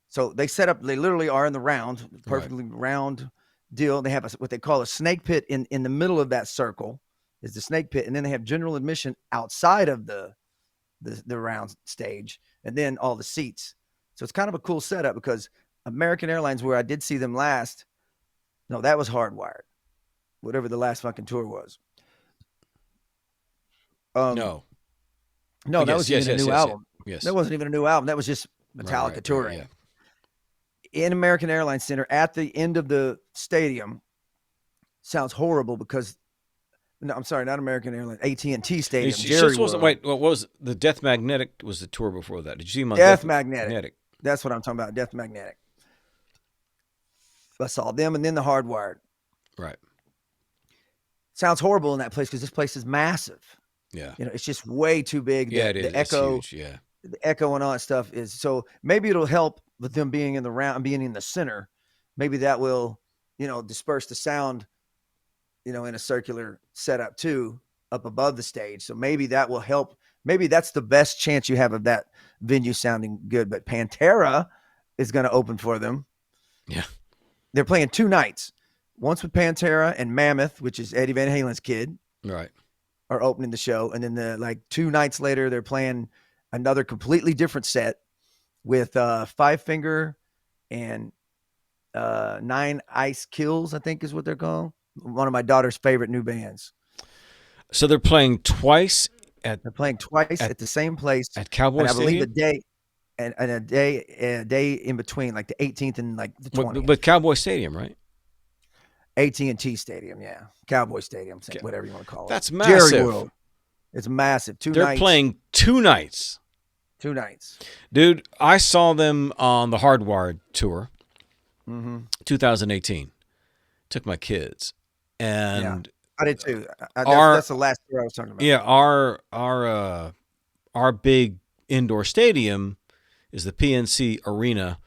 B: So they literally are in the round, perfectly round deal. They have what they call a snake pit in the middle of that circle is the snake pit, and then they have general admission outside of the round stage, and then all the seats. So it's kind of a cool setup, because American Airlines, where I did see them last, no, that was Hardwired, whatever the last fucking tour was.
A: No,
B: that was even a new album.
A: Yes,
B: that wasn't even a new album. That was just Metallica touring.
A: Right,
B: in American Airlines Center at the end of the stadium. Sounds horrible because. No, I'm sorry, not American Airlines. AT&T Stadium.
A: What was the Death Magnetic? Was the tour before that? Did you see him on
B: Death Magnetic? That's what I'm talking about. Death Magnetic. I saw them, and then the Hardwired.
A: Right.
B: Sounds horrible in that place because this place is massive.
A: Yeah.
B: It's just way too big.
A: It is.
B: The echo,
A: it's huge. Yeah.
B: The echo and all that stuff is so. Maybe it'll help with them being in the round, being in the center. Maybe that will, disperse the sound. In a circular setup too. up above the stage. So maybe that will help. Maybe that's the best chance you have of that venue sounding good. But Pantera is going to open for them.
A: Yeah.
B: They're playing 2 nights. Once with Pantera and Mammoth, which is Eddie Van Halen's kid.
A: Right.
B: Are opening the show. And then 2 nights later, they're playing another completely different set with Five Finger and 9 Ice Kills, I think is what they're called. One of my daughter's favorite new bands.
A: So they're playing twice at
B: the same place
A: at Cowboy Stadium.
B: I believe a day in between, like the 18th and like the 20th.
A: But Cowboy Stadium, right?
B: AT&T Stadium, yeah. Cowboy Stadium, whatever you want to call it.
A: That's massive.
B: Jerry World. It's massive.
A: They're playing 2 nights.
B: 2 nights.
A: Dude, I saw them on the Hardwired tour, 2018. Took my kids. And
B: I did too. That's the last tour I was talking about.
A: Yeah, our big indoor stadium is the PNC Arena,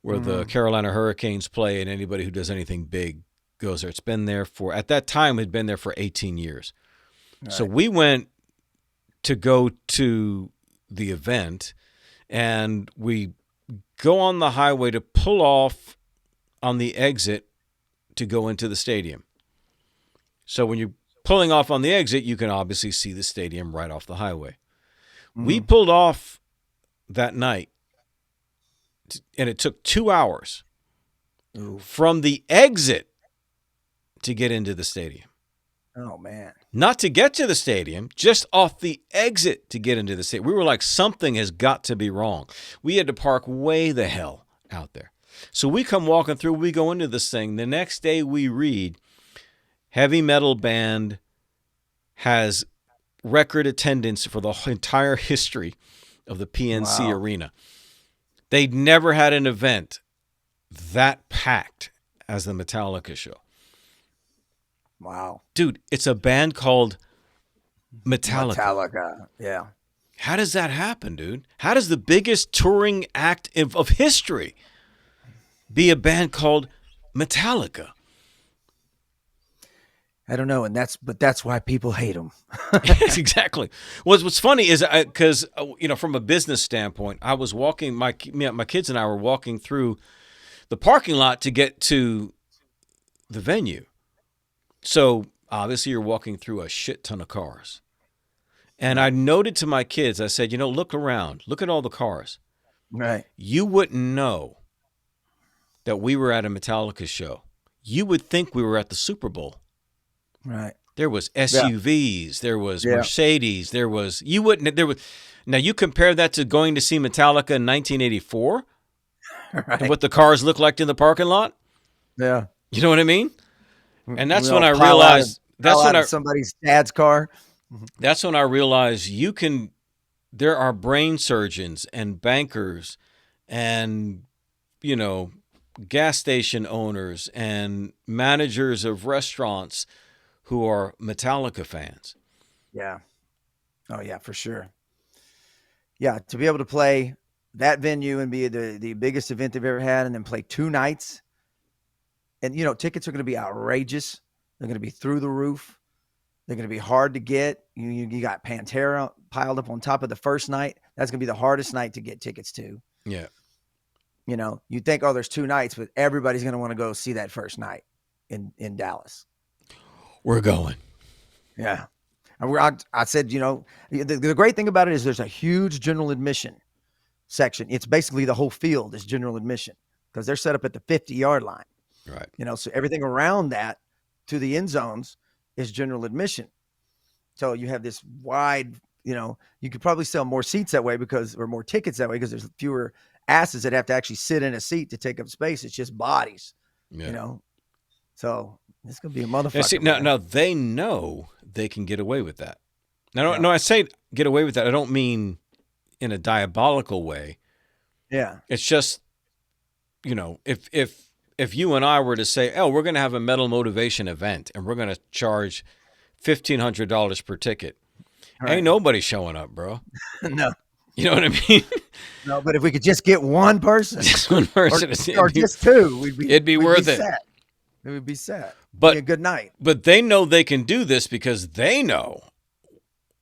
A: where the Carolina Hurricanes play, and anybody who does anything big goes there. It's been there at that time, it had been there for 18 years. Right. So we went to go to the event, and we go on the highway to pull off on the exit to go into the stadium. So when you're pulling off on the exit, you can obviously see the stadium right off the highway. We pulled off that night, and it took 2 hours from the exit to get into the stadium.
B: Oh, man.
A: Not to get to the stadium, just off the exit to get into the stadium. We were like, something has got to be wrong. We had to park way the hell out there. So we come walking through, we go into this thing. The next day we read, heavy metal band has record attendance for the entire history of the PNC Arena. They'd never had an event that packed as the Metallica show.
B: Wow.
A: Dude, it's a band called Metallica.
B: Yeah.
A: How does that happen, dude? How does the biggest touring act of history be a band called Metallica?
B: I don't know, but that's why people hate them.
A: Yes, exactly. What's funny is because from a business standpoint, I was walking. My kids and I were walking through the parking lot to get to the venue. So obviously, you're walking through a shit ton of cars, and I noted to my kids, I said, look around, look at all the cars.
B: Right.
A: You wouldn't know that we were at a Metallica show. You would think we were at the Super Bowl.
B: Right.
A: There was SUVs, there was Mercedes, now you compare that to going to see Metallica in 1984 and what the cars look like in the parking lot.
B: Yeah.
A: You know what I mean? And that's when I realized
B: somebody's dad's car.
A: That's when I realized there are brain surgeons and bankers and, gas station owners and managers of restaurants who are Metallica fans.
B: Yeah. Oh, yeah, for sure. Yeah, to be able to play that venue and be the biggest event they've ever had and then play 2 nights. And, tickets are going to be outrageous. They're going to be through the roof. They're going to be hard to get. You got Pantera piled up on top of the first night. That's going to be the hardest night to get tickets to.
A: Yeah.
B: You think, there's 2 nights, but everybody's going to want to go see that first night in Dallas.
A: We're going.
B: Yeah. I said, the great thing about it is there's a huge general admission section. It's basically the whole field is general admission because they're set up at the 50-yard line.
A: Right.
B: So everything around that to the end zones is general admission. So you have this wide, you could probably sell more seats that way or more tickets that way because there's fewer asses that have to actually sit in a seat to take up space. It's just bodies, So it's going to be a motherfucker.
A: See, now they know they can get away with that. Now, no, I say get away with that. I don't mean in a diabolical way.
B: Yeah.
A: It's just, if you and I were to say, we're going to have a Metal Motivation event and we're going to charge $1,500 per ticket, ain't nobody showing up, bro.
B: No.
A: You know what I mean?
B: No, but if we could just get one person,
A: just one person,
B: or just 2,
A: it'd be worth it.
B: It would be sad.
A: But
B: be a good night.
A: But they know they can do this because they know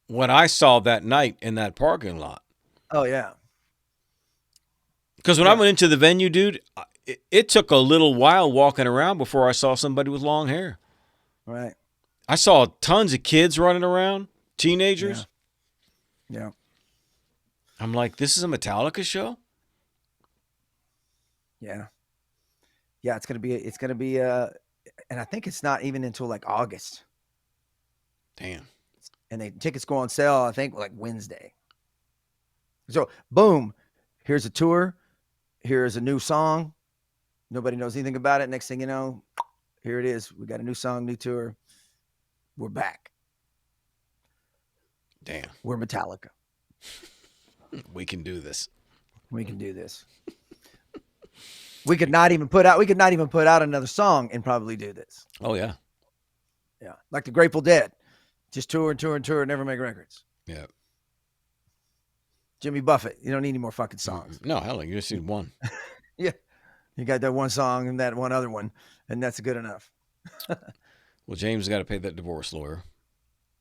A: what I saw that night in that parking lot.
B: Oh yeah.
A: Because when I went into the venue, dude, it took a little while walking around before I saw somebody with long hair.
B: Right.
A: I saw tons of kids running around, teenagers.
B: Yeah.
A: I'm like, this is a Metallica show?
B: Yeah. Yeah, it's gonna be and I think it's not even until like August.
A: Damn.
B: And the tickets go on sale, I think, like Wednesday. So boom, here's a tour, here's a new song. Nobody knows anything about it. Next thing you know, here it is. We got a new song, new tour. We're back.
A: Damn.
B: We're Metallica.
A: We can do this.
B: We can do this. We could not even put out another song and probably do this.
A: Oh yeah.
B: Yeah. Like the Grateful Dead. Just tour and tour and tour and never make records.
A: Yeah.
B: Jimmy Buffett. You don't need any more fucking songs.
A: No, hell, you just need one.
B: Yeah. You got that one song and that one other one, and that's good enough.
A: Well, James got to pay that divorce lawyer.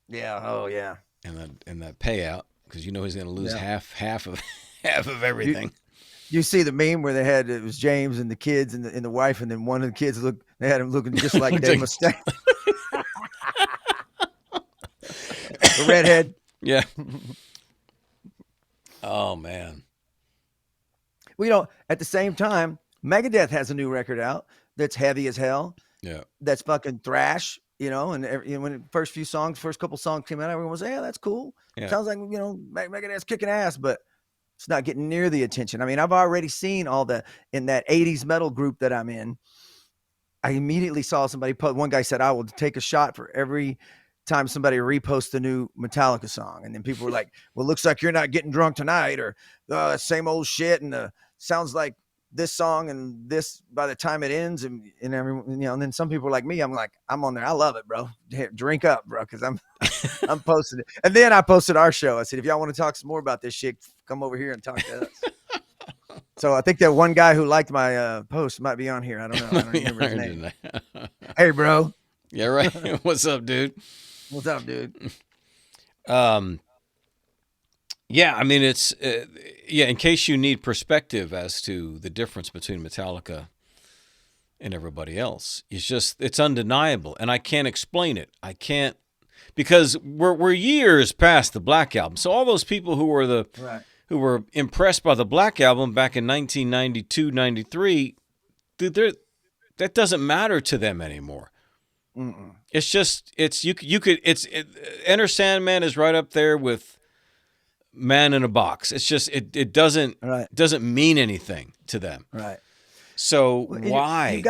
B: Yeah. Oh yeah.
A: And that payout, because you know he's going to lose half of everything.
B: You see the meme where it was James and the kids and the wife, and then one of the kids they had him looking just like Dave Mustaine. The redhead.
A: Yeah. Oh man.
B: Well, at the same time, Megadeth has a new record out that's heavy as hell.
A: Yeah.
B: That's fucking thrash, and when the first couple songs came out, everyone was, yeah, that's cool. Yeah. Sounds like, Megadeth's kicking ass, but it's not getting near the attention. I mean, I've already seen in that 80s metal group that I'm in. I immediately saw somebody one guy said, I will take a shot for every time somebody reposts a new Metallica song. And then people were like, well, looks like you're not getting drunk tonight, or same old shit. And sounds like this song and this by the time it ends. And everyone, and then some people are like me, I'm like, I'm on there. I love it, bro. Here, drink up, bro. Cause I'm posting it. And then I posted our show. I said, if y'all want to talk some more about this shit, come over here and talk to us. So I think that one guy who liked my post might be on here. I don't know. I don't remember his name. Hey, bro.
A: Yeah, right. What's up, dude?
B: What's up, dude?
A: Yeah, I mean, it's, in case you need perspective as to the difference between Metallica and everybody else, it's undeniable. And I can't explain it. I can't, because we're years past the Black Album. So all those people who were who were impressed by the Black Album back in 1992, 93, dude, that doesn't matter to them anymore.
B: Mm-mm.
A: It's just, Enter Sandman is right up there with Man in a Box. It's just, it doesn't mean anything to them.
B: Right.
A: So why?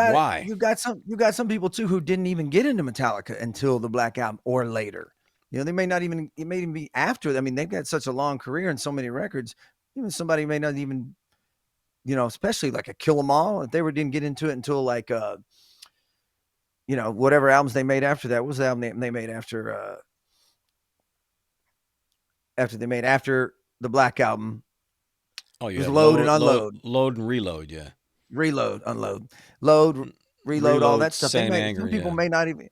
B: You got some people too who didn't even get into Metallica until the Black Album or later. It may even be after. I mean, they've got such a long career and so many records. Even somebody may not even, especially like a Kill 'Em All, if they didn't get into it until like, whatever albums they made after that. What was the album they made after the Black Album?
A: Oh, yeah.
B: It was Load and Unload.
A: Load and Reload, yeah.
B: Reload, Unload. Load, Reload, all that stuff.
A: Saint Anger,
B: some people may not even,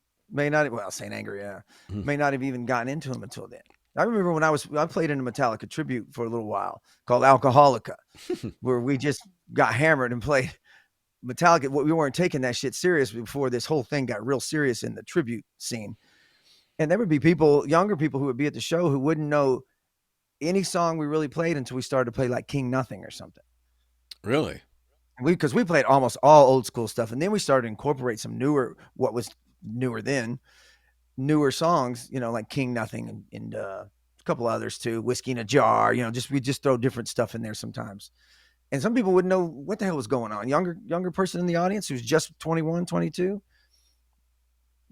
B: Saint Anger, yeah. Mm-hmm. May not have even gotten into them until then. I remember when I played in a Metallica tribute for a little while called Alcoholica, where we just got hammered and played Metallica. We weren't taking that shit serious before this whole thing got real serious in the tribute scene. And there would be younger people who would be at the show who wouldn't know any song we really played until we started to play like King Nothing or something.
A: Really?
B: Because we played almost all old school stuff. And then we started to incorporate some what was newer then, newer songs, like King Nothing and a couple others too, Whiskey in a Jar, we just throw different stuff in there sometimes. And some people wouldn't know what the hell was going on. Younger person in the audience who's just 21, 22,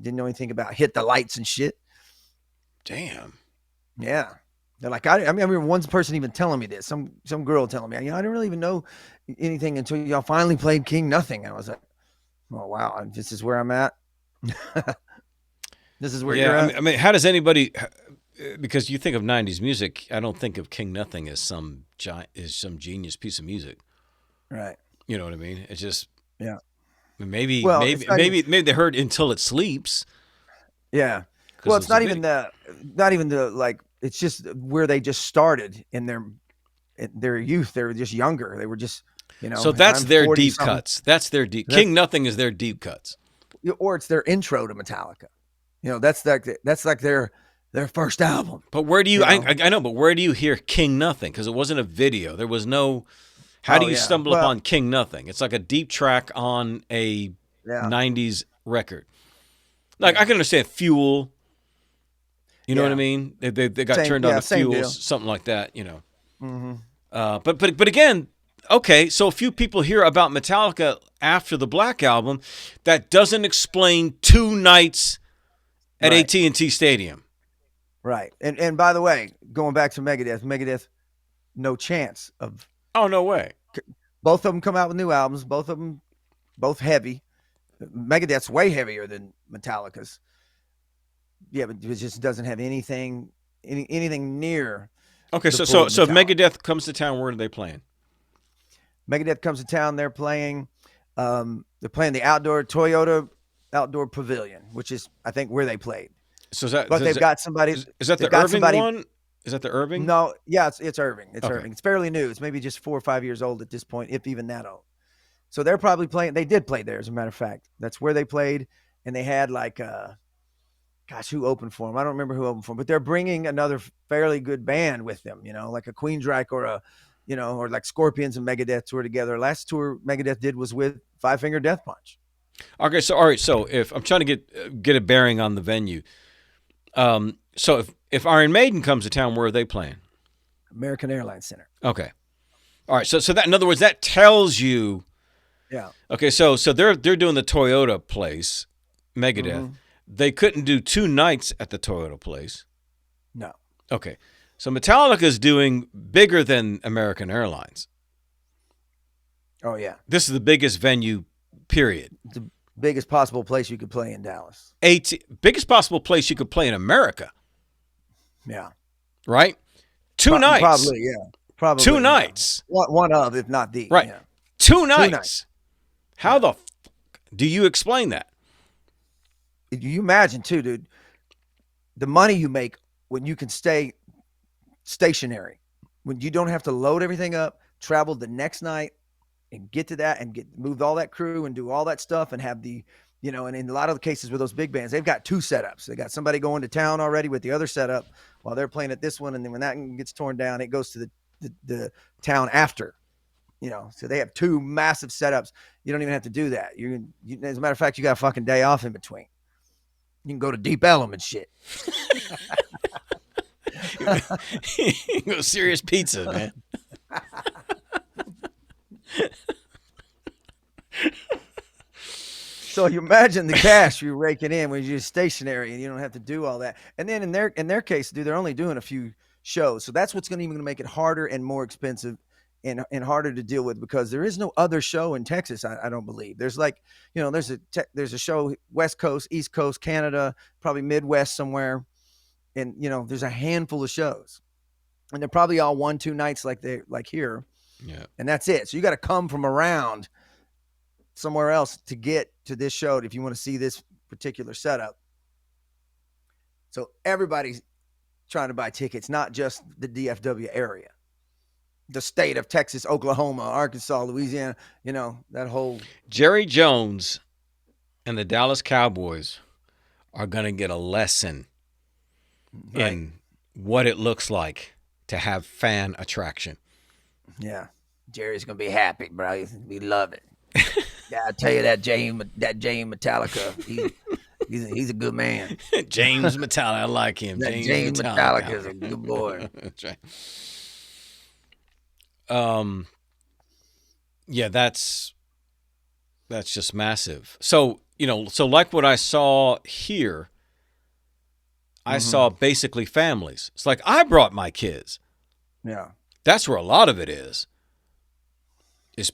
B: didn't know anything about Hit the Lights and shit.
A: Damn.
B: Yeah. They're like, I remember one person even telling me this, some girl telling me, I didn't really even know anything until y'all finally played King Nothing. And I was like, oh, wow, this is where I'm at. This is where you're at.
A: I mean, how does anybody, because you think of 90s music, I don't think of King Nothing as some genius piece of music.
B: Right.
A: You know what I mean? It's just,
B: yeah.
A: Maybe they heard Until It Sleeps.
B: Yeah. Well, it's not even the like it's just where they just started in their youth. They were just younger. They were just,
A: So
B: and
A: that's
B: I'm
A: their
B: 40
A: deep
B: something.
A: cuts. That's their deep.
B: That's,
A: King Nothing is their deep cuts.
B: or it's their intro to Metallica. That's like their first album.
A: But where do you?
B: You know?
A: I know, but where do you hear King Nothing? Because it wasn't a video. There was no. How do
B: Oh
A: you
B: yeah.
A: stumble
B: Well,
A: upon King Nothing? It's like a deep track on a
B: yeah.
A: '90s record. Like
B: Yeah.
A: I can understand Fuel. You know what I
B: Yeah.
A: mean? They got
B: Same.
A: turned on
B: Yeah.
A: to
B: Same
A: Fuel,
B: deal.
A: something like that.
B: Mm-hmm.
A: But again, okay. So a few people hear about Metallica after the Black Album. That doesn't explain 2 nights at
B: Right.
A: AT&T Stadium.
B: Right. And by the way, going back to Megadeth, no chance of.
A: Oh no way.
B: Both of them come out with new albums. Both of them, both heavy. Megadeth's way heavier than Metallica's. Yeah, but it just doesn't have anything near.
A: Okay,
B: the
A: so
B: pull of
A: if
B: Metallica.
A: Megadeth comes to town, where are they playing?
B: Megadeth comes to town. They're playing the Toyota Outdoor Pavilion, which is I think where they played.
A: So is that
B: But they've got somebody.
A: is that
B: They've
A: the
B: got
A: Irving
B: somebody.
A: one? Is that the Irving?
B: No, yeah, it's Irving. It's
A: Okay.
B: Irving. It's fairly new. It's maybe just 4 or 5 years old at this point, if even that old. So they're probably playing. They did play there, as a matter of fact. That's where they played, and they had like, gosh, who opened for them? I don't remember who opened for them, but they're bringing another fairly good band with them. Like a Queensryche or or like Scorpions and Megadeth tour together. Last tour Megadeth did was with Five Finger Death Punch.
A: Okay, so all right, so if I'm trying to get a bearing on the venue, so if Iron Maiden comes to town, where are they playing?
B: American Airlines Center.
A: Okay, all right, so that in other words, that tells you.
B: Yeah.
A: Okay, so they're doing the Toyota place, Megadeth.
B: Mm-hmm.
A: They couldn't do 2 nights at the Toyota place.
B: No.
A: Okay, so Metallica's doing bigger than American Airlines.
B: Oh yeah.
A: This is the biggest venue, period.
B: The biggest possible place you could play in Dallas.
A: Biggest possible place you could play in America.
B: Yeah.
A: Right? 2 nights.
B: Probably, yeah. Probably
A: 2 nights.
B: One of, if not the.
A: Right.
B: Yeah.
A: 2 nights.
B: nights.
A: How the fuck do you explain that?
B: You imagine too, dude, the money you make when you can stay stationary, when you don't have to load everything up, travel the next night and get to that and move all that crew and do all that stuff and have the, and in a lot of the cases with those big bands, they've got 2 setups. They got somebody going to town already with the other setup while they're playing at this one. And then when that gets torn down, it goes to the town after, so they have 2 massive setups. You don't even have to do that. You as a matter of fact, you got a fucking day off in between. You can go to Deep Ellum and shit.
A: Go Serious Pizza, man.
B: So you imagine the cash you're raking in when you're stationary and you don't have to do all that. And then in their case, dude, they're only doing a few shows. So that's what's going to make it harder and more expensive and harder to deal with, because there is no other show in Texas. I don't believe there's like, there's a show West Coast, East Coast, Canada, probably Midwest somewhere. And, there's a handful of shows and they're probably all 1-2 nights like here.
A: Yeah.
B: And that's it. So you got to come from around somewhere else to get to this show if you want to see this particular setup. So everybody's trying to buy tickets, not just the DFW area, the state of Texas, Oklahoma, Arkansas, Louisiana, that whole.
A: Jerry Jones and the Dallas Cowboys are going to get a lesson in what it looks like to have fan attraction.
B: Yeah. Jerry's going to be happy, bro. We love it. Yeah, I tell you that James Metallica, he's a good man.
A: James Metallica, I like him.
B: James Metallica is a good boy.
A: That's right. Yeah, that's just massive. So, so like what I saw here, I saw basically families. It's like I brought my kids.
B: Yeah.
A: That's where a lot of it is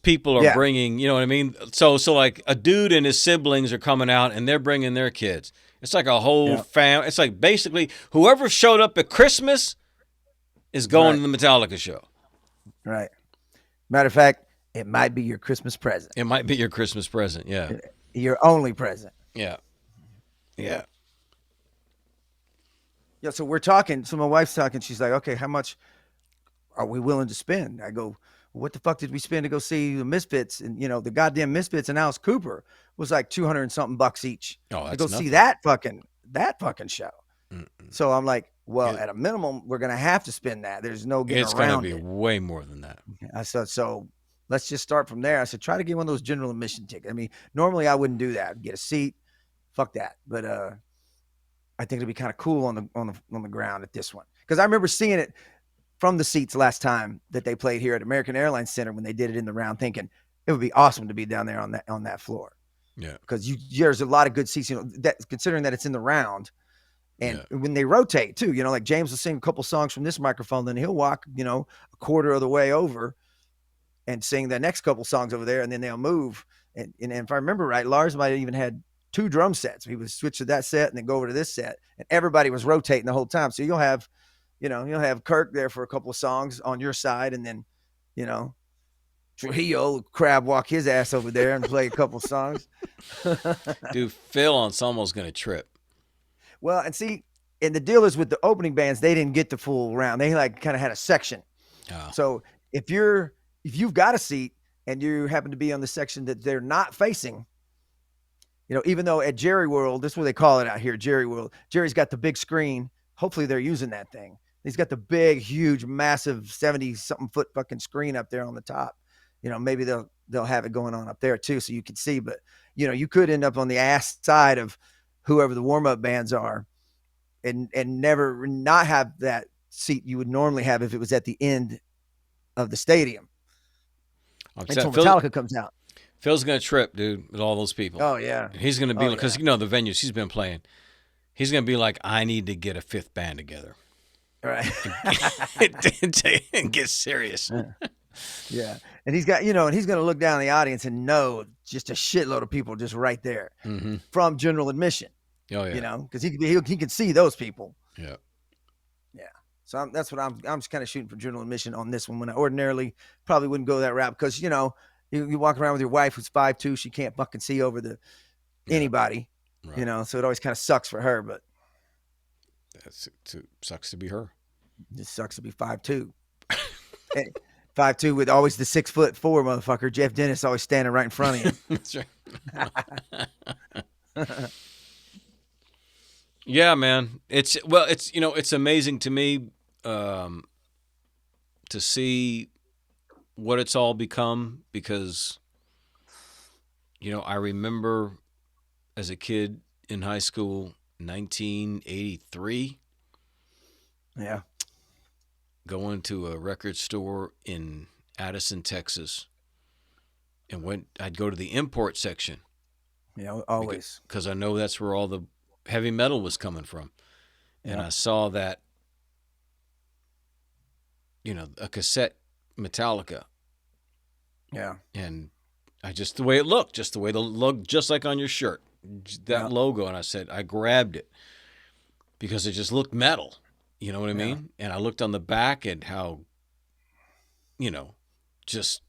A: people are bringing, you know what I mean? So like a dude and his siblings are coming out and they're bringing their kids. It's like a whole family. It's like basically whoever showed up at Christmas is going to the Metallica show.
B: Right. Matter of fact, it might be your Christmas present.
A: It might be your Christmas present, yeah.
B: Your only present.
A: Yeah. Yeah.
B: Yeah, so we're talking. So my wife's talking. She's like, "Okay, how much are we willing to spend?" I go, "What the fuck did we spend to go see the Misfits?" And the goddamn Misfits and Alice Cooper was like 200 and something bucks each to go see that fucking show. So I'm like, well, at a minimum, we're gonna have to spend that. There's no getting around it.
A: It's gonna be way more than that.
B: I said, so let's just start from there. I said, try to get one of those general admission tickets. I mean, normally I wouldn't do that. I'd get a seat, fuck that. But I think it'd be kind of cool on the ground at this one, because I remember seeing it from the seats last time that they played here at American Airlines Center when they did it in the round, thinking it would be awesome to be down there on that floor.
A: Yeah,
B: because there's a lot of good seats. That considering that it's in the round. And when they rotate too, like James will sing a couple songs from this microphone, then he'll walk, a quarter of the way over and sing the next couple songs over there, and then they'll move. And if I remember right, Lars might have even had 2 drum sets. He would switch to that set and then go over to this set, and everybody was rotating the whole time. So you'll have Kirk there for a couple of songs on your side, and then, Trujillo crab walk his ass over there and play a couple songs.
A: Dude, Phil Anselmo's gonna trip.
B: Well, and see, and the deal is with the opening bands, they didn't get the full round. They kind of had a section. Oh. So if you've got a seat and you happen to be on the section that they're not facing, even though at Jerry World, this is what they call it out here, Jerry World, Jerry's got the big screen. Hopefully they're using that thing. He's got the big, huge, massive 70-something foot fucking screen up there on the top. Maybe they'll have it going on up there too, so you can see. But you could end up on the ass side of whoever the warm-up bands are, and never not have that seat you would normally have if it was at the end of the stadium until Metallica comes out.
A: Phil's gonna trip, dude, with all those people.
B: Oh yeah,
A: he's gonna be because the venues he's been playing, he's gonna be like, I need to get a 5th band together,
B: right,
A: and get serious.
B: Yeah, and he's got and he's gonna look down the audience and know just a shitload of people just right there from general admission.
A: Oh yeah,
B: because he can see those people.
A: Yeah.
B: So that's what I'm just kind of shooting for general admission on this one, when I ordinarily probably wouldn't go that route, because you walk around with your wife who's 5'2", she can't fucking see over anybody, right. So it always kind of sucks for her, but
A: it sucks to be her.
B: It sucks to be 5'2". 5'2" with always the 6'4" motherfucker. Jeff Dennis always standing right in front of you.
A: That's right. Yeah, man. It's amazing to me to see what it's all become, because I remember as a kid in high school, 1983.
B: Yeah.
A: Going to a record store in Addison, Texas, and I'd go to the import section.
B: Yeah, always.
A: Because I know that's where all the heavy metal was coming from. And I saw that, a cassette Metallica.
B: Yeah.
A: And the way it looked, just like on your shirt, that logo. And I grabbed it because it just looked metal. You know what I mean? And I looked on the back and how, just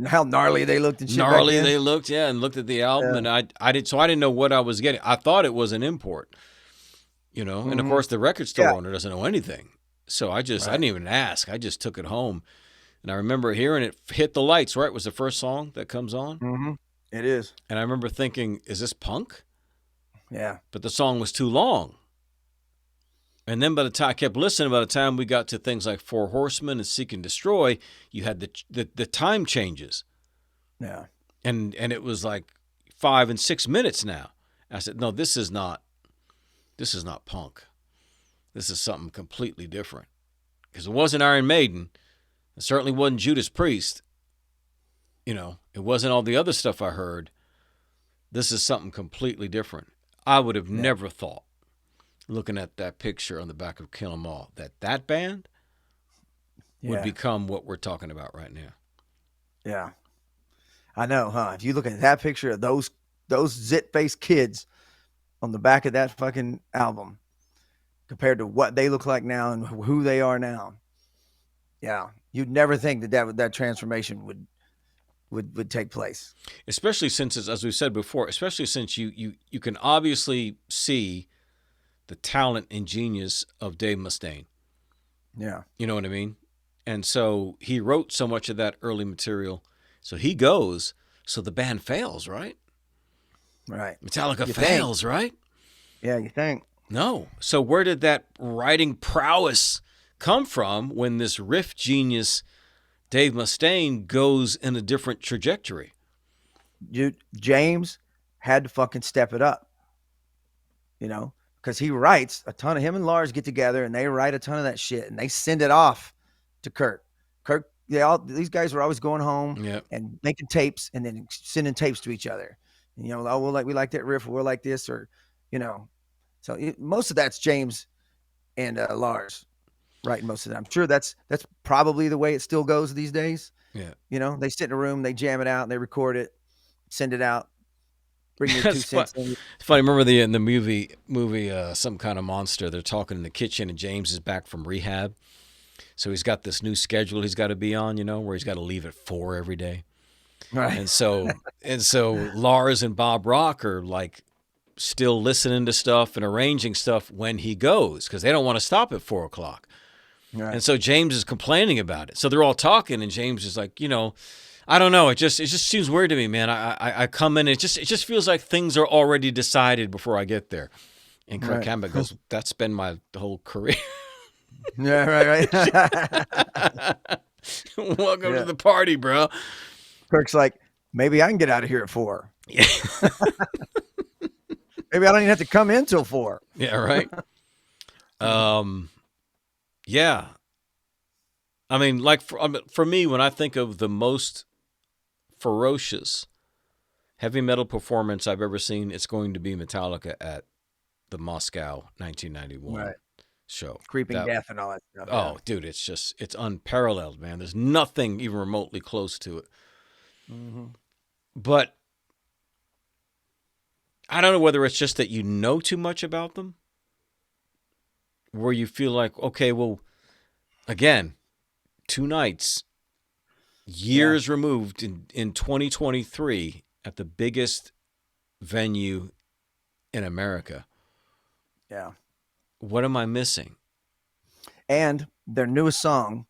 B: how gnarly they looked and shit.
A: Gnarly they looked, and looked at the album, and I didn't know what I was getting. I thought it was an import, and of course the record store owner doesn't know anything. So I didn't even ask. I just took it home, and I remember hearing it hit the lights. Right, was the first song that comes on.
B: Mm-hmm. It is,
A: and I remember thinking, "Is this punk?"
B: Yeah,
A: but the song was too long. And then by the time I kept listening, by the time we got to things like Four Horsemen and Seek and Destroy, you had the time changes.
B: Yeah.
A: And it was like 5 and 6 minutes now. I said, no, this is not punk. This is something completely different. Because it wasn't Iron Maiden. It certainly wasn't Judas Priest. It wasn't all the other stuff I heard. This is something completely different. I would have never thought, looking at that picture on the back of Kill 'Em All, that band would become what we're talking about right now.
B: Yeah. I know, huh? If you look at that picture of those zit-faced kids on the back of that fucking album compared to what they look like now and who they are now, you'd never think that transformation would take place.
A: Especially since, as we said before, you can obviously see the talent and genius of Dave Mustaine.
B: Yeah.
A: You know what I mean? And so he wrote so much of that early material. So he goes, so the band fails, right?
B: Right.
A: Metallica
B: You think?
A: fails, right?
B: Yeah, you think?
A: No. So where did that writing prowess come from when this riff genius Dave Mustaine goes in a different trajectory?
B: James had to fucking step it up, because he writes a ton of him and Lars get together and they write a ton of that shit and they send it off to Kurt. These guys were always going home and making tapes and then sending tapes to each other. And, oh, we like that riff, or we're like this, or, so most of that's James and Lars writing most of that. I'm sure that's probably the way it still goes these days.
A: Yeah.
B: They sit in a room, they jam it out, and they record it, send it out, bring your 2 cents in.
A: It's funny. Remember in the movie Some Kind of Monster, they're talking in the kitchen and James is back from rehab. So he's got this new schedule he's got to be on, where he's got to leave at 4 every day.
B: Right.
A: And so Lars and Bob Rock are like still listening to stuff and arranging stuff when he goes, because they don't want to stop at 4 o'clock. Right. And so James is complaining about it. So they're all talking, and James is like, I don't know. It just seems weird to me, man. I come in, it just feels like things are already decided before I get there. And Kirk Hammett goes, that's been my whole career.
B: Yeah, right.
A: Welcome to the party, bro.
B: Kirk's like, maybe I can get out of here at 4.
A: Yeah.
B: Maybe I don't even have to come in till 4.
A: Yeah, right. Yeah. I mean, like for me, when I think of the most ferocious heavy metal performance I've ever seen, it's going to be Metallica at the Moscow 1991 show.
B: Creeping Death and all that stuff.
A: Oh, dude, it's unparalleled, man. There's nothing even remotely close to it. Mm-hmm. But I don't know whether it's just that you know too much about them, where you feel like, okay, well, again, 2 nights, years removed in 2023 at the biggest venue in America.
B: Yeah.
A: What am I missing?
B: And their newest song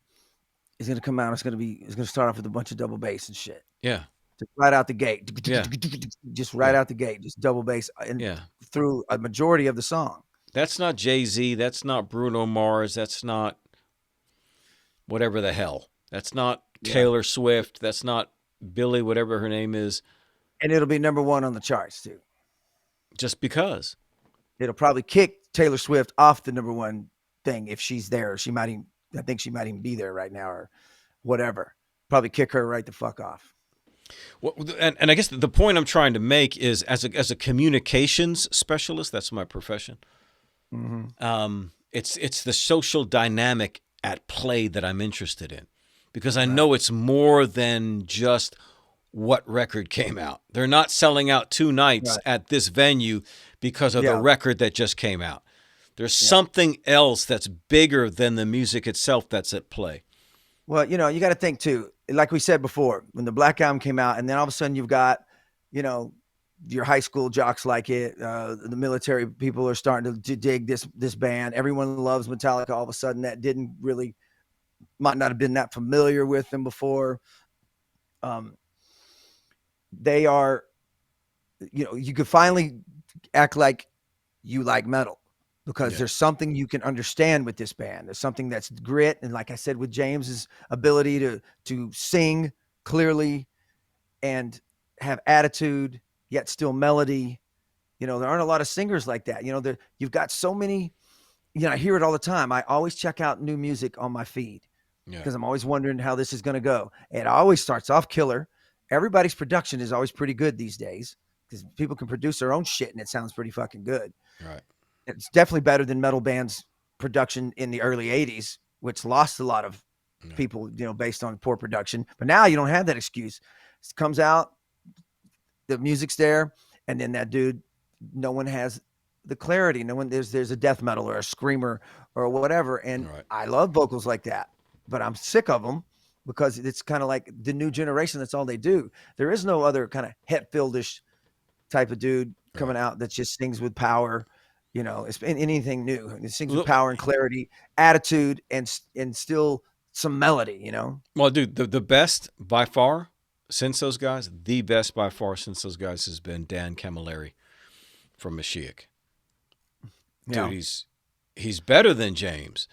B: is going to come out. It's going to start off with a bunch of double bass and shit.
A: Yeah.
B: Just right out the gate.
A: Yeah.
B: Just right out the gate. Just double bass through a majority of the song.
A: That's not Jay-Z. That's not Bruno Mars. That's not whatever the hell. That's not Taylor Swift. That's not Billie, whatever her name is.
B: And it'll be number 1 on the charts, too.
A: Just because.
B: It'll probably kick Taylor Swift off the number 1 thing if she's there. I think she might even be there right now or whatever. Probably kick her right the fuck off.
A: Well, and I guess the point I'm trying to make is, as a communications specialist, that's my profession. Mm-hmm. It's the social dynamic at play that I'm interested in, because I know it's more than just what record came out. They're not selling out 2 nights at this venue because of the record that just came out. There's something else that's bigger than the music itself that's at play.
B: Well, you got to think too, like we said before, when the Black Album came out, and then all of a sudden you've got, your high school jocks like it. The military people are starting to dig this band. Everyone loves Metallica. All of a sudden, that might not have been that familiar with them before. They are, you could finally act like you like metal, because there's something you can understand with this band. There's something that's grit, and like I said, with James's ability to sing clearly and have attitude, yet still melody. There aren't a lot of singers like that. You've got so many. I hear it all the time. I always check out new music on my feed because I'm always wondering how this is going to go. It always starts off killer. Everybody's production is always pretty good these days, because people can produce their own shit and it sounds pretty fucking good.
A: Right.
B: It's definitely better than metal bands' production in the early 80s, which lost a lot of people, based on poor production. But now you don't have that excuse. It comes out, the music's there, and then that dude, no one has the clarity. No one, there's a death metal or a screamer or whatever. And I love vocals like that, but I'm sick of them because it's kind of like the new generation. That's all they do. There is no other kind of Hetfieldish type of dude coming out that just sings with power. You know, it's anything new. It sings with power and clarity, attitude, and still some melody. You know.
A: Well, dude, the best by far since those guys, the best by far since those guys has been Dan Camilleri from Mashiach. Dude,
B: Yeah.
A: he's better than James,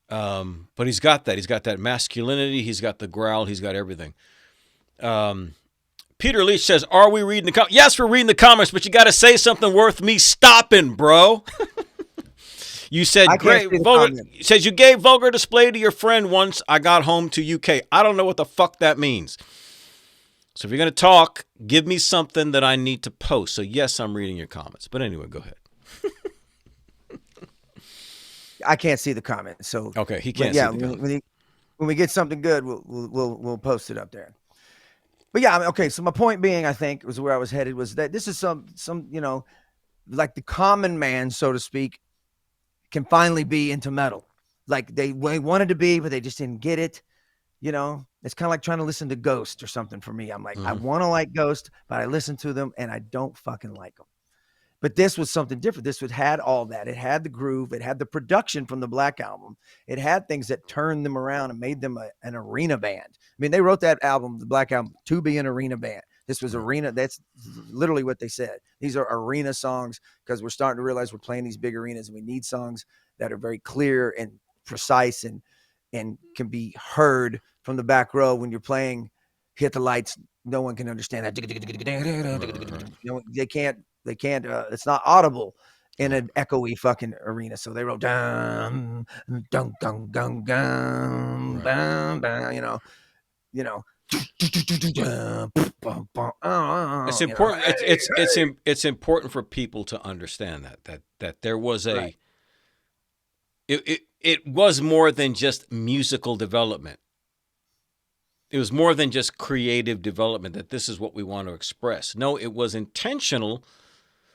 A: but he's got that. He's got that masculinity. He's got the growl. He's got everything. Peter Leach says, "Are we reading the comments?" Yes, we're reading the comments, but you got to say something worth me stopping, bro. You said great. Says you gave vulgar display to your friend once. I got home to UK. I don't know what the fuck that means. So if you're gonna talk, give me something that I need to post. So yes, I'm reading your comments. But anyway, go ahead.
B: I can't see the comments, so
A: okay, he can't see the comments.
B: When we get something good, we'll post it up there. But yeah, I mean, okay. So my point being, I think, was where I was headed was that this is some you know, like the common man, so to speak, can finally be into metal. Like they wanted to be, but they just didn't get it. You know, it's kind of like trying to listen to Ghost or something for me. I'm like, I want to like Ghost, but I listen to them and I don't fucking like them. But this was something different. This had all that. It had the groove. It had the production from the Black Album. It had things that turned them around and made them an arena band. I mean, they wrote that album, the Black Album, to be an arena band. This was arena. That's literally what they said. These are arena songs because we're starting to realize we're playing these big arenas and we need songs that are very clear and precise and can be heard from the back row when you're playing Hit the Lights. No one can understand that. No, they can't. They can't. It's not audible in an echoey fucking arena. So they wrote dum dum dum dum dum bam bam. You know.
A: It's important. It's important for people to understand that there was a. Right. It was more than just musical development. It was more than just creative development. That this is what we want to express. No, it was intentional.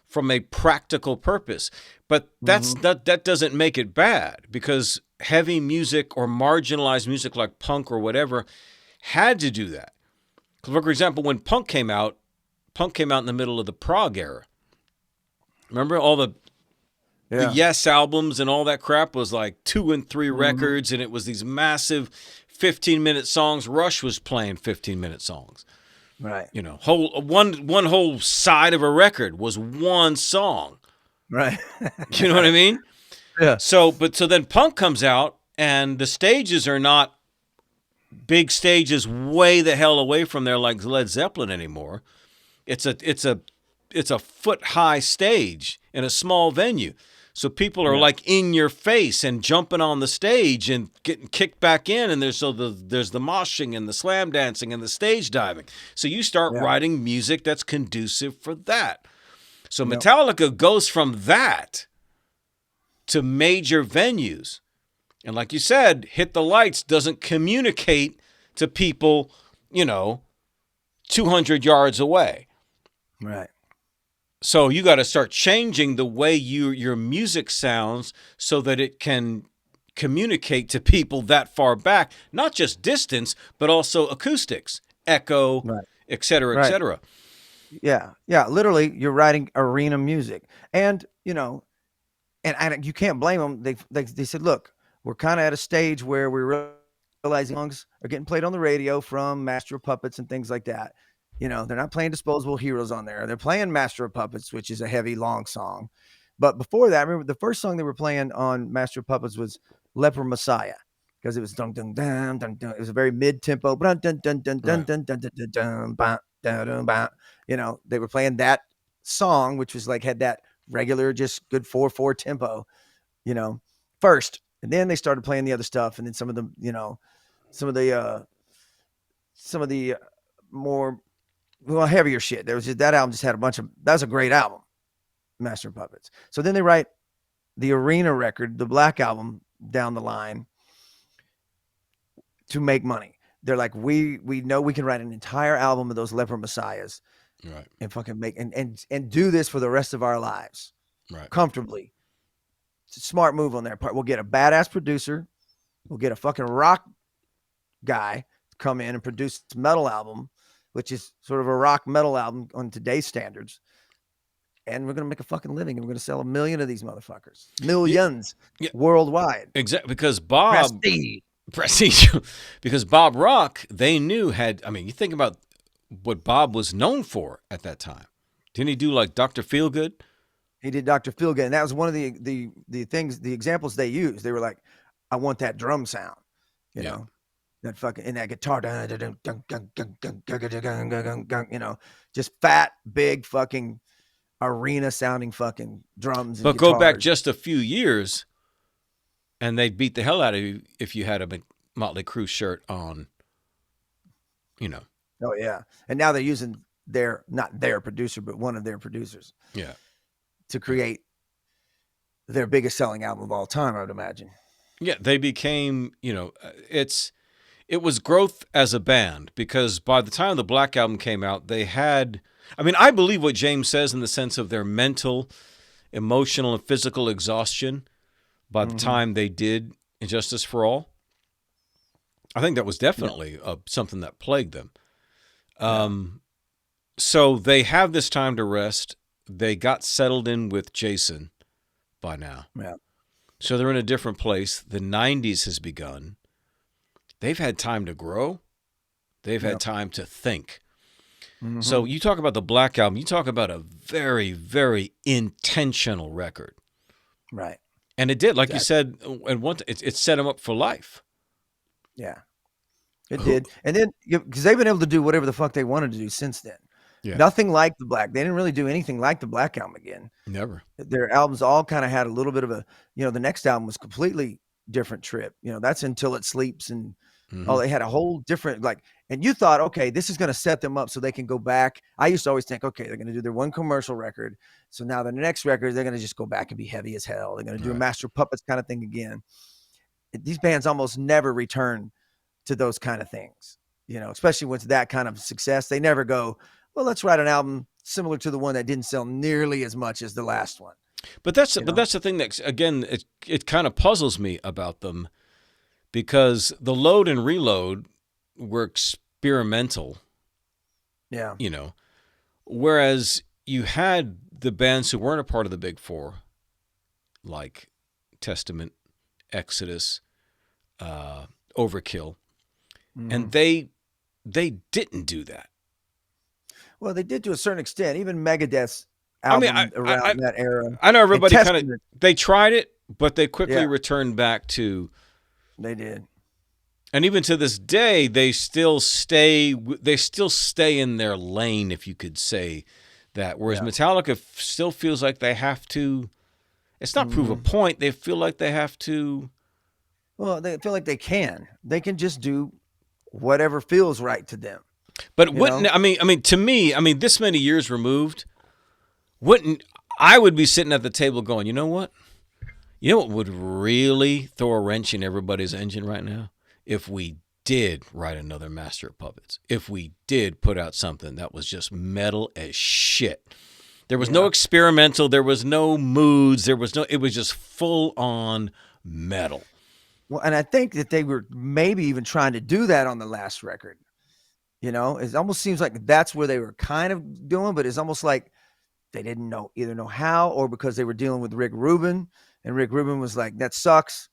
A: From a practical purpose. But that doesn't make it bad because heavy music or marginalized music like punk or whatever had to do that. For example, when punk came out in the middle of the prog era. Remember all the Yes albums and all that crap was like 2 and 3 records, and it was these massive 15-minute songs. Rush was playing 15-minute songs.
B: Right.
A: You know, one whole side of a record was one song.
B: Right.
A: You know what I mean?
B: Yeah.
A: So then punk comes out and the stages are not big stages way the hell away from there like Led Zeppelin anymore. It's a foot high stage in a small venue. So people are like in your face and jumping on the stage and getting kicked back in, and there's the moshing and the slam dancing and the stage diving. So you start writing music that's conducive for that. So Metallica goes from that to major venues. And like you said, Hit the Lights doesn't communicate to people, 200 yards away.
B: Right.
A: So you got to start changing the way your music sounds so that it can communicate to people that far back, not just distance, but also acoustics, echo, et cetera, et cetera.
B: Yeah. Yeah. Literally, you're writing arena music. And, and you can't blame them. They said, look, we're kind of at a stage where we're realizing songs are getting played on the radio from Master of Puppets and things like that. They're not playing Disposable Heroes on there. They're playing Master of Puppets, which is a heavy, long song. But before that, I remember the first song they were playing on Master of Puppets was Leper Messiah, because it was dun dun dun dun dun. It was a very mid-tempo. Dun dun dun dun dun dun dun dun dun dun. They were playing that song, which was like had that regular, just good 4/4 tempo. First, and then they started playing the other stuff, and then some of the more heavier shit. There was that album just had a bunch of. That was a great album, Master of Puppets. So then they write the arena record, the Black Album, down the line to make money. They're like, we know we can write an entire album of those Leper Messiahs, and fucking make and do this for the rest of our lives, comfortably. It's a smart move on their part. We'll get a badass producer. We'll get a fucking rock guy to come in and produce a metal album, which is sort of a rock metal album on today's standards. and we're going to make a fucking living, and we're going to sell 1 million of these motherfuckers, millions worldwide.
A: Exactly, because Prestige, because Bob Rock, they knew I mean, you think about what Bob was known for at that time. Didn't he do like Dr. Feelgood?
B: He did Dr. Feelgood, and that was one of the things, the examples they used. They were like, I want that drum sound, you know, that fucking, and that guitar, you know, just fat, big fucking arena sounding fucking drums.
A: But go back just a few years, and they'd beat the hell out of you if you had a Motley Crue shirt on, you know.
B: Oh yeah, and now they're using not their producer, but one of their producers.
A: Yeah.
B: To create their biggest selling album of all time, I would imagine.
A: Yeah, they became, you know, it was growth as a band, because by the time the Black Album came out, they had, I mean, I believe what James says in the sense of their mental, emotional, and physical exhaustion by the time they did Injustice for All. I think that was definitely something that plagued them. So they have this time to rest. They got settled in with Jason by now.
B: Yeah.
A: So they're in a different place. The 90s has begun. They've had time to grow. They've had time to think. So you talk about the Black Album, you talk about a very, very intentional record.
B: Right.
A: And it did, like you said, and it set them up for life.
B: Yeah. It did. And then, because they've been able to do whatever the fuck they wanted to do since then.
A: Yeah.
B: Nothing like the Black. They didn't really do anything like the Black Album again.
A: Never.
B: Their albums all kind of had a little bit of a, you know, the next album was completely different trip. You know, that's Until It Sleeps, and they had a whole different, like, and you thought, okay, this is going to set them up so they can go back. I used to always think, okay, they're going to do their one commercial record. So now the next record, they're going to just go back and be heavy as hell. They're going to do a Master of Puppets kind of thing again. These bands almost never return to those kind of things, you know, especially with that kind of success. They never go, well, let's write an album similar to the one that didn't sell nearly as much as the last one.
A: But that's the thing that, again, it kind of puzzles me about them, because the Load and Reload were experimental.
B: Yeah.
A: You know, whereas you had the bands who weren't a part of the Big Four, like Testament, Exodus, Overkill, and they didn't do that.
B: Well, they did to a certain extent. Even Megadeth's album around that era.
A: I know everybody kind of, they tried it, but they quickly returned back to.
B: They did.
A: And even to this day, they still stay in their lane, if you could say that. Whereas Metallica still feels like they have to, it's not prove a point. They feel like they have to.
B: Well, they feel like they can. They can just do whatever feels right to them.
A: But wouldn't, I mean, to me, this many years removed, I would be sitting at the table going, you know what? You know what would really throw a wrench in everybody's engine right now? If we did write another Master of Puppets. If we did put out something that was just metal as shit. There was no experimental, there was no moods, it was just full on metal.
B: Well, and I think that they were maybe even trying to do that on the last record. You know, it almost seems like that's where they were kind of doing, but it's almost like they didn't either know how, or because they were dealing with Rick Rubin, and Rick Rubin was like, that sucks,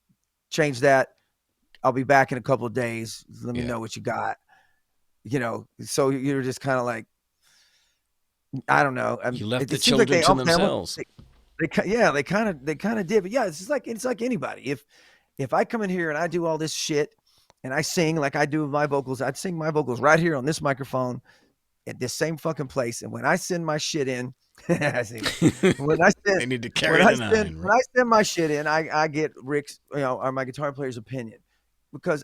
B: change that. I'll be back in a couple of days. Let me know what you got. You know, so you're just kind of like, I don't know.
A: You left the children to themselves.
B: They kind of did. But yeah, it's like anybody. If I come in here and I do all this shit and I sing like I do with my vocals, I'd sing my vocals right here on this microphone at this same fucking place. And when I send my shit in, when I send my shit in, I get Rick's, or my guitar player's opinion, because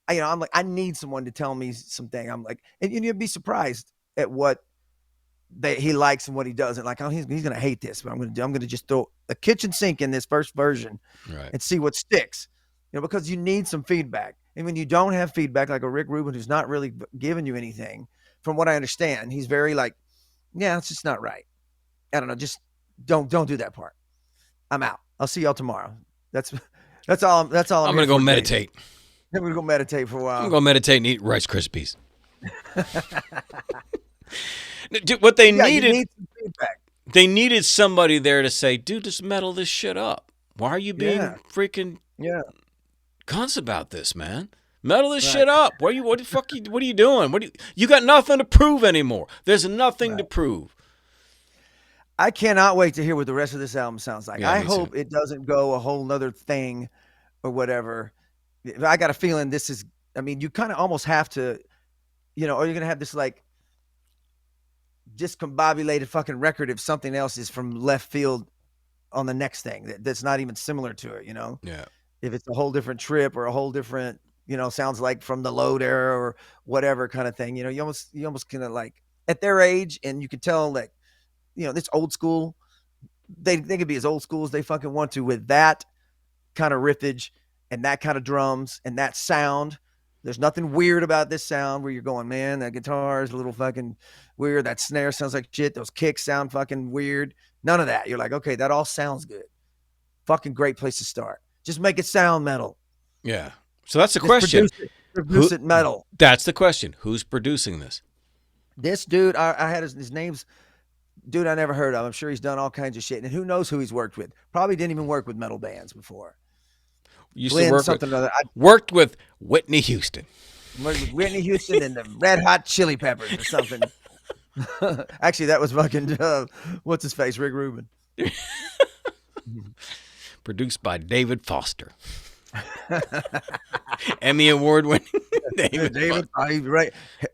B: I'm like, I need someone to tell me something. I'm like, and you'd be surprised at what he likes and what he doesn't like. Oh, he's gonna hate this, but I'm gonna just throw a kitchen sink in this first version and see what sticks. Because you need some feedback. And when you don't have feedback, like a Rick Rubin who's not really giving you anything, from what I understand, he's very like, yeah, it's just not right. I don't know, just don't do that part. I'm out. I'll see y'all tomorrow. That's all. I'm
A: gonna go meditate.
B: I'm gonna go meditate for a while.
A: I'm gonna go meditate and eat Rice Krispies. What they needed,
B: you need some feedback.
A: they needed somebody there to say, dude, just metal this shit up. Why are you being freaking cunts about this, man? Metal this shit up. What the fuck what are you doing? You got nothing to prove anymore. There's nothing to prove.
B: I cannot wait to hear what the rest of this album sounds like.
A: Yeah,
B: I hope it doesn't go a whole nother thing or whatever. I got a feeling this is, I mean, you kind of almost have to, you know, or you're going to have this like discombobulated fucking record if something else is from left field on the next thing that's not even similar to it, you know?
A: Yeah.
B: If it's a whole different trip or a whole different, you know, sounds like from the Load era or whatever kind of thing, you know, you almost kind of like at their age, and you can tell like, you know, this old school, they could be as old school as they fucking want to with that kind of riffage and that kind of drums and that sound. There's nothing weird about this sound where you're going, man, that guitar is a little fucking weird. That snare sounds like shit. Those kicks sound fucking weird. None of that. You're like, okay, that all sounds good. Fucking great place to start. Just make it sound metal.
A: Yeah. So that's the question.
B: Produce it metal.
A: That's the question. Who's producing this?
B: This dude, I had his name's, dude I never heard of. I'm sure he's done all kinds of shit. And who knows who he's worked with. Probably didn't even work with metal bands before.
A: Worked with Whitney Houston.
B: Worked with Whitney Houston and the Red Hot Chili Peppers or something. Actually, that was fucking, what's his face, Rick Rubin.
A: Produced by David Foster. Emmy Award winning David.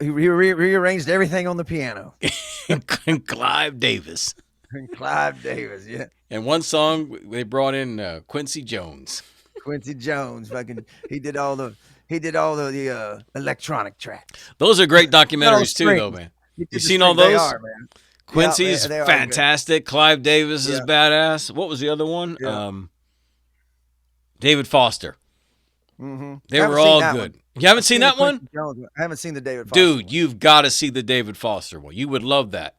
B: He rearranged everything on the piano.
A: And Clive Davis.
B: Yeah.
A: And one song they brought in Quincy Jones.
B: Fucking he did all the electronic tracks.
A: Those are great documentaries too, though, man. You seen all those?
B: They are, man.
A: Quincy's fantastic. Clive Davis is badass. What was the other one?
B: Yeah.
A: David Foster.
B: Mm-hmm.
A: They were all good. You haven't seen that one?
B: I haven't seen the David Foster
A: Dude,
B: one.
A: you've got to see the David Foster one. You would love that.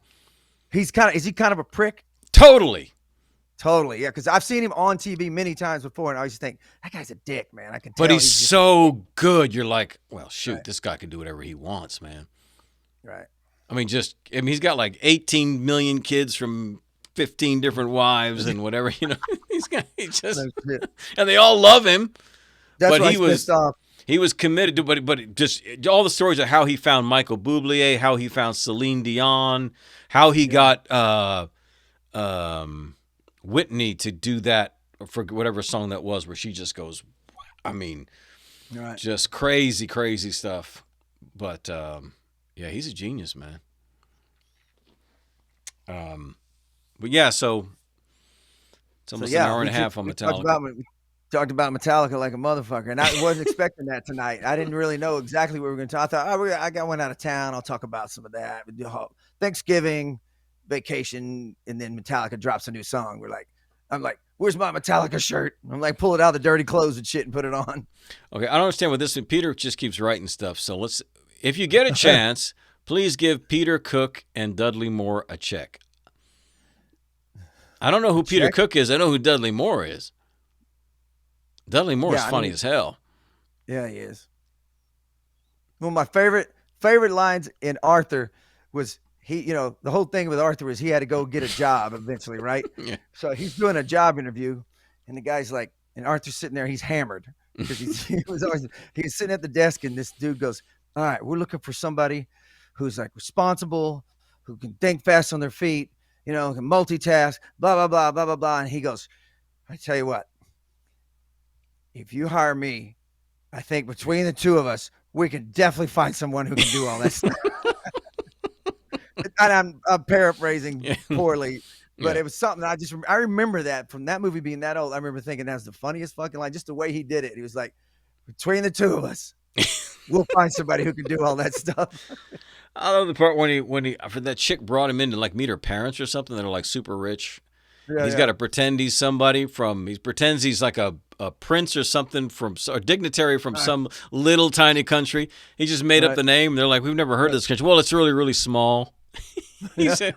B: Is he kind of a prick?
A: Totally,
B: yeah. Because I've seen him on TV many times before, and I always think that guy's a dick, man. I can tell.
A: But he's so good. You're like, well, shoot, this guy can do whatever he wants, man.
B: Right.
A: I mean, he's got like 18 million kids from 15 different wives and whatever, you know. And they all love him.
B: That's why he's pissed off.
A: He was committed to, but just all the stories of how he found Michael Bublé, how he found Celine Dion, how he got Whitney to do that for whatever song that was, where she just goes, I mean, just crazy, crazy stuff. But yeah, he's a genius, man. But yeah, so it's almost an hour and a half on Metallica.
B: Talked about Metallica like a motherfucker, and I wasn't expecting that tonight. I didn't really know exactly what we were going to talk. I thought, I got one out of town. I'll talk about some of that. Thanksgiving, vacation, and then Metallica drops a new song. I'm like, where's my Metallica shirt? I'm like, pull it out of the dirty clothes and shit and put it on.
A: Okay, I don't understand what this is. Peter just keeps writing stuff. So if you get a chance, please give Peter Cook and Dudley Moore a check. I don't know who Peter Cook is. I know who Dudley Moore is. Dudley Moore is funny as hell.
B: Yeah, he is. One of my favorite lines in Arthur was the whole thing with Arthur was he had to go get a job eventually, right?
A: Yeah.
B: So he's doing a job interview, and the guy's like, and Arthur's sitting there, he's hammered because he's sitting at the desk, and this dude goes, all right, we're looking for somebody who's like responsible, who can think fast on their feet, can multitask, blah, blah, blah, blah, blah, blah. And he goes, I tell you what, if you hire me, I think between the two of us, we can definitely find someone who can do all that stuff. And I'm paraphrasing poorly, but it was something I remember that from that movie being that old. I remember thinking that was the funniest fucking line, just the way he did it. He was like, between the two of us, we'll find somebody who can do all that stuff.
A: I love the part when he for that chick brought him in to like meet her parents or something that are like super rich. Yeah, he's got to pretend he's somebody he pretends he's like a prince or something a dignitary from some little tiny country. He just made up the name. They're like, we've never heard of this country. Well, it's really, really small. He said,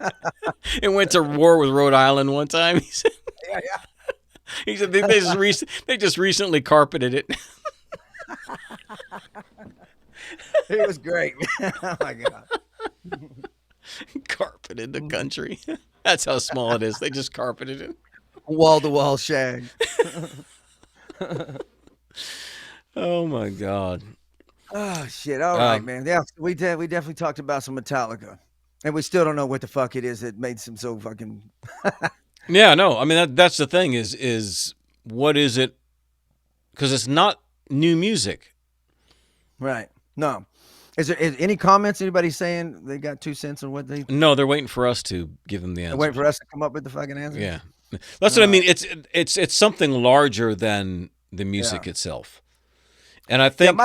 A: it went to war with Rhode Island one time. He said, he said they just recently carpeted it.
B: It was great. Oh my God.
A: Carpet. carpeted the country. That's how small it is. They just carpeted it.
B: Wall to wall shag.
A: Oh my God.
B: Oh shit! All right, man. Yeah, we definitely talked about some Metallica, and we still don't know what the fuck it is that made them so fucking.
A: Yeah, no. I mean, that's the thing is what is it? Because it's not new music,
B: right? No. Is there any comments? Anybody saying they got 2 cents on what they?
A: No, they're waiting for us to give them the answer.
B: They're waiting for us to come up with the fucking answer.
A: Yeah, that's what I mean. It's something larger than the music itself, and I think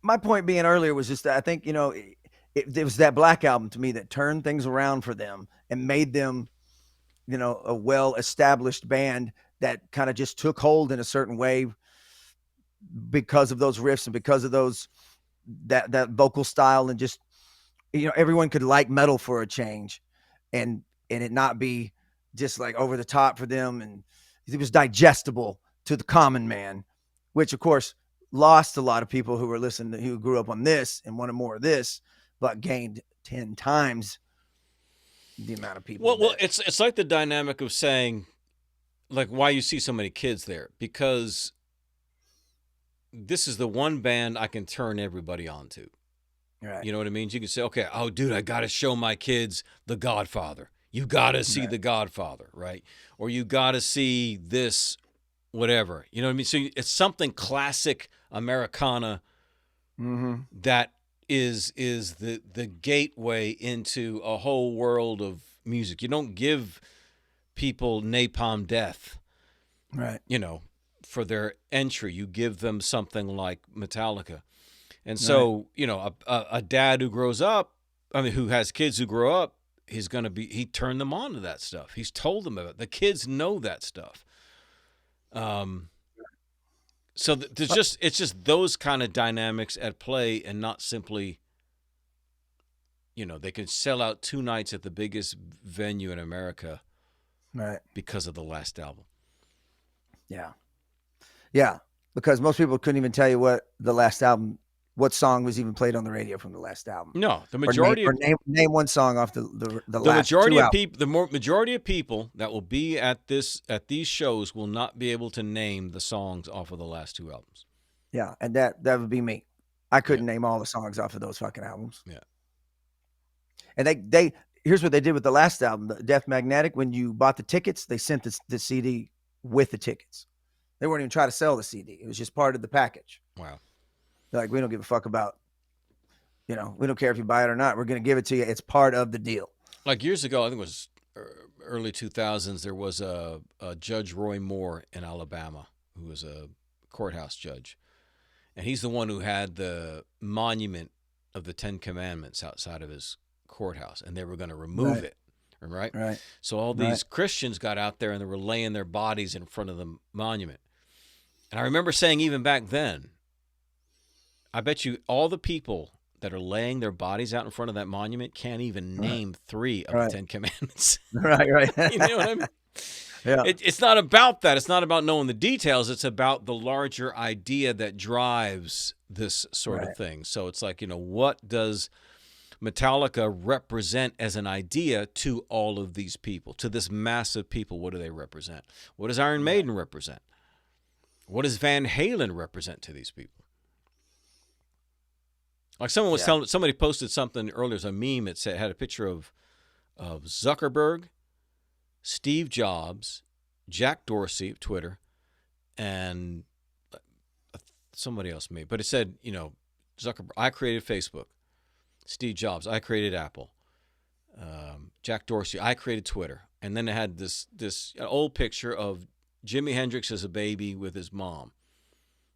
B: my point being earlier was just that I think it was that Black Album to me that turned things around for them and made them a well-established band that kind of just took hold in a certain way because of those riffs and because of those that vocal style, and just everyone could like metal for a change and it not be just like over the top for them, and it was digestible to the common man, which of course lost a lot of people who were listening who grew up on this and wanted more of this, but gained 10 times the amount of people.
A: Well, it's like the dynamic of saying, like, why you see so many kids there, because this is the one band I can turn everybody on to.
B: Right.
A: You know what I mean? You can say, okay, oh, dude, I got to show my kids The Godfather. You got to see The Godfather, right? Or you got to see this, whatever. You know what I mean? So it's something classic Americana that is the gateway into a whole world of music. You don't give people Napalm Death,
B: right?
A: For their entry. You give them something like Metallica. And so, a dad who grows up, who has kids who grow up, he turned them on to that stuff. He's told them about it. The kids know that stuff. So it's just those kind of dynamics at play, and not simply, they can sell out 2 nights at the biggest venue in America,
B: right?
A: Because of the last album.
B: Yeah, because most people couldn't even tell you what song was even played on the radio from the last album.
A: No, the majority
B: name one song off the last
A: majority
B: two
A: of people. Majority of people that will be at these shows will not be able to name the songs off of the last 2 albums.
B: Yeah, and that would be me. I couldn't name all the songs off of those fucking albums.
A: Yeah.
B: And they here's what they did with the last album, the Death Magnetic. When you bought the tickets, they sent the CD with the tickets. They weren't even trying to sell the CD. It was just part of the package.
A: Wow.
B: They're like, we don't give a fuck about, we don't care if you buy it or not. We're going to give it to you. It's part of the deal.
A: Like years ago, I think it was early 2000s, there was a Judge Roy Moore in Alabama, who was a courthouse judge. And he's the one who had the monument of the 10 Commandments outside of his courthouse, and they were going to remove it. Right?
B: Right.
A: So all these Christians got out there and they were laying their bodies in front of the monument. And I remember saying, even back then, I bet you all the people that are laying their bodies out in front of that monument can't even name 3 of the 10 Commandments.
B: Right.
A: You know what I mean?
B: Yeah.
A: It's not about that. It's not about knowing the details. It's about the larger idea that drives this sort of thing. So it's like, what does Metallica represent as an idea to all of these people, to this massive people? What do they represent? What does Iron Maiden represent? What does Van Halen represent to these people? Like someone was telling, somebody posted something earlier, it was a meme. It had a picture of Zuckerberg, Steve Jobs, Jack Dorsey of Twitter, and somebody else maybe. But it said, Zuckerberg, I created Facebook. Steve Jobs, I created Apple. Jack Dorsey, I created Twitter. And then it had this old picture of Jimi Hendrix as a baby with his mom.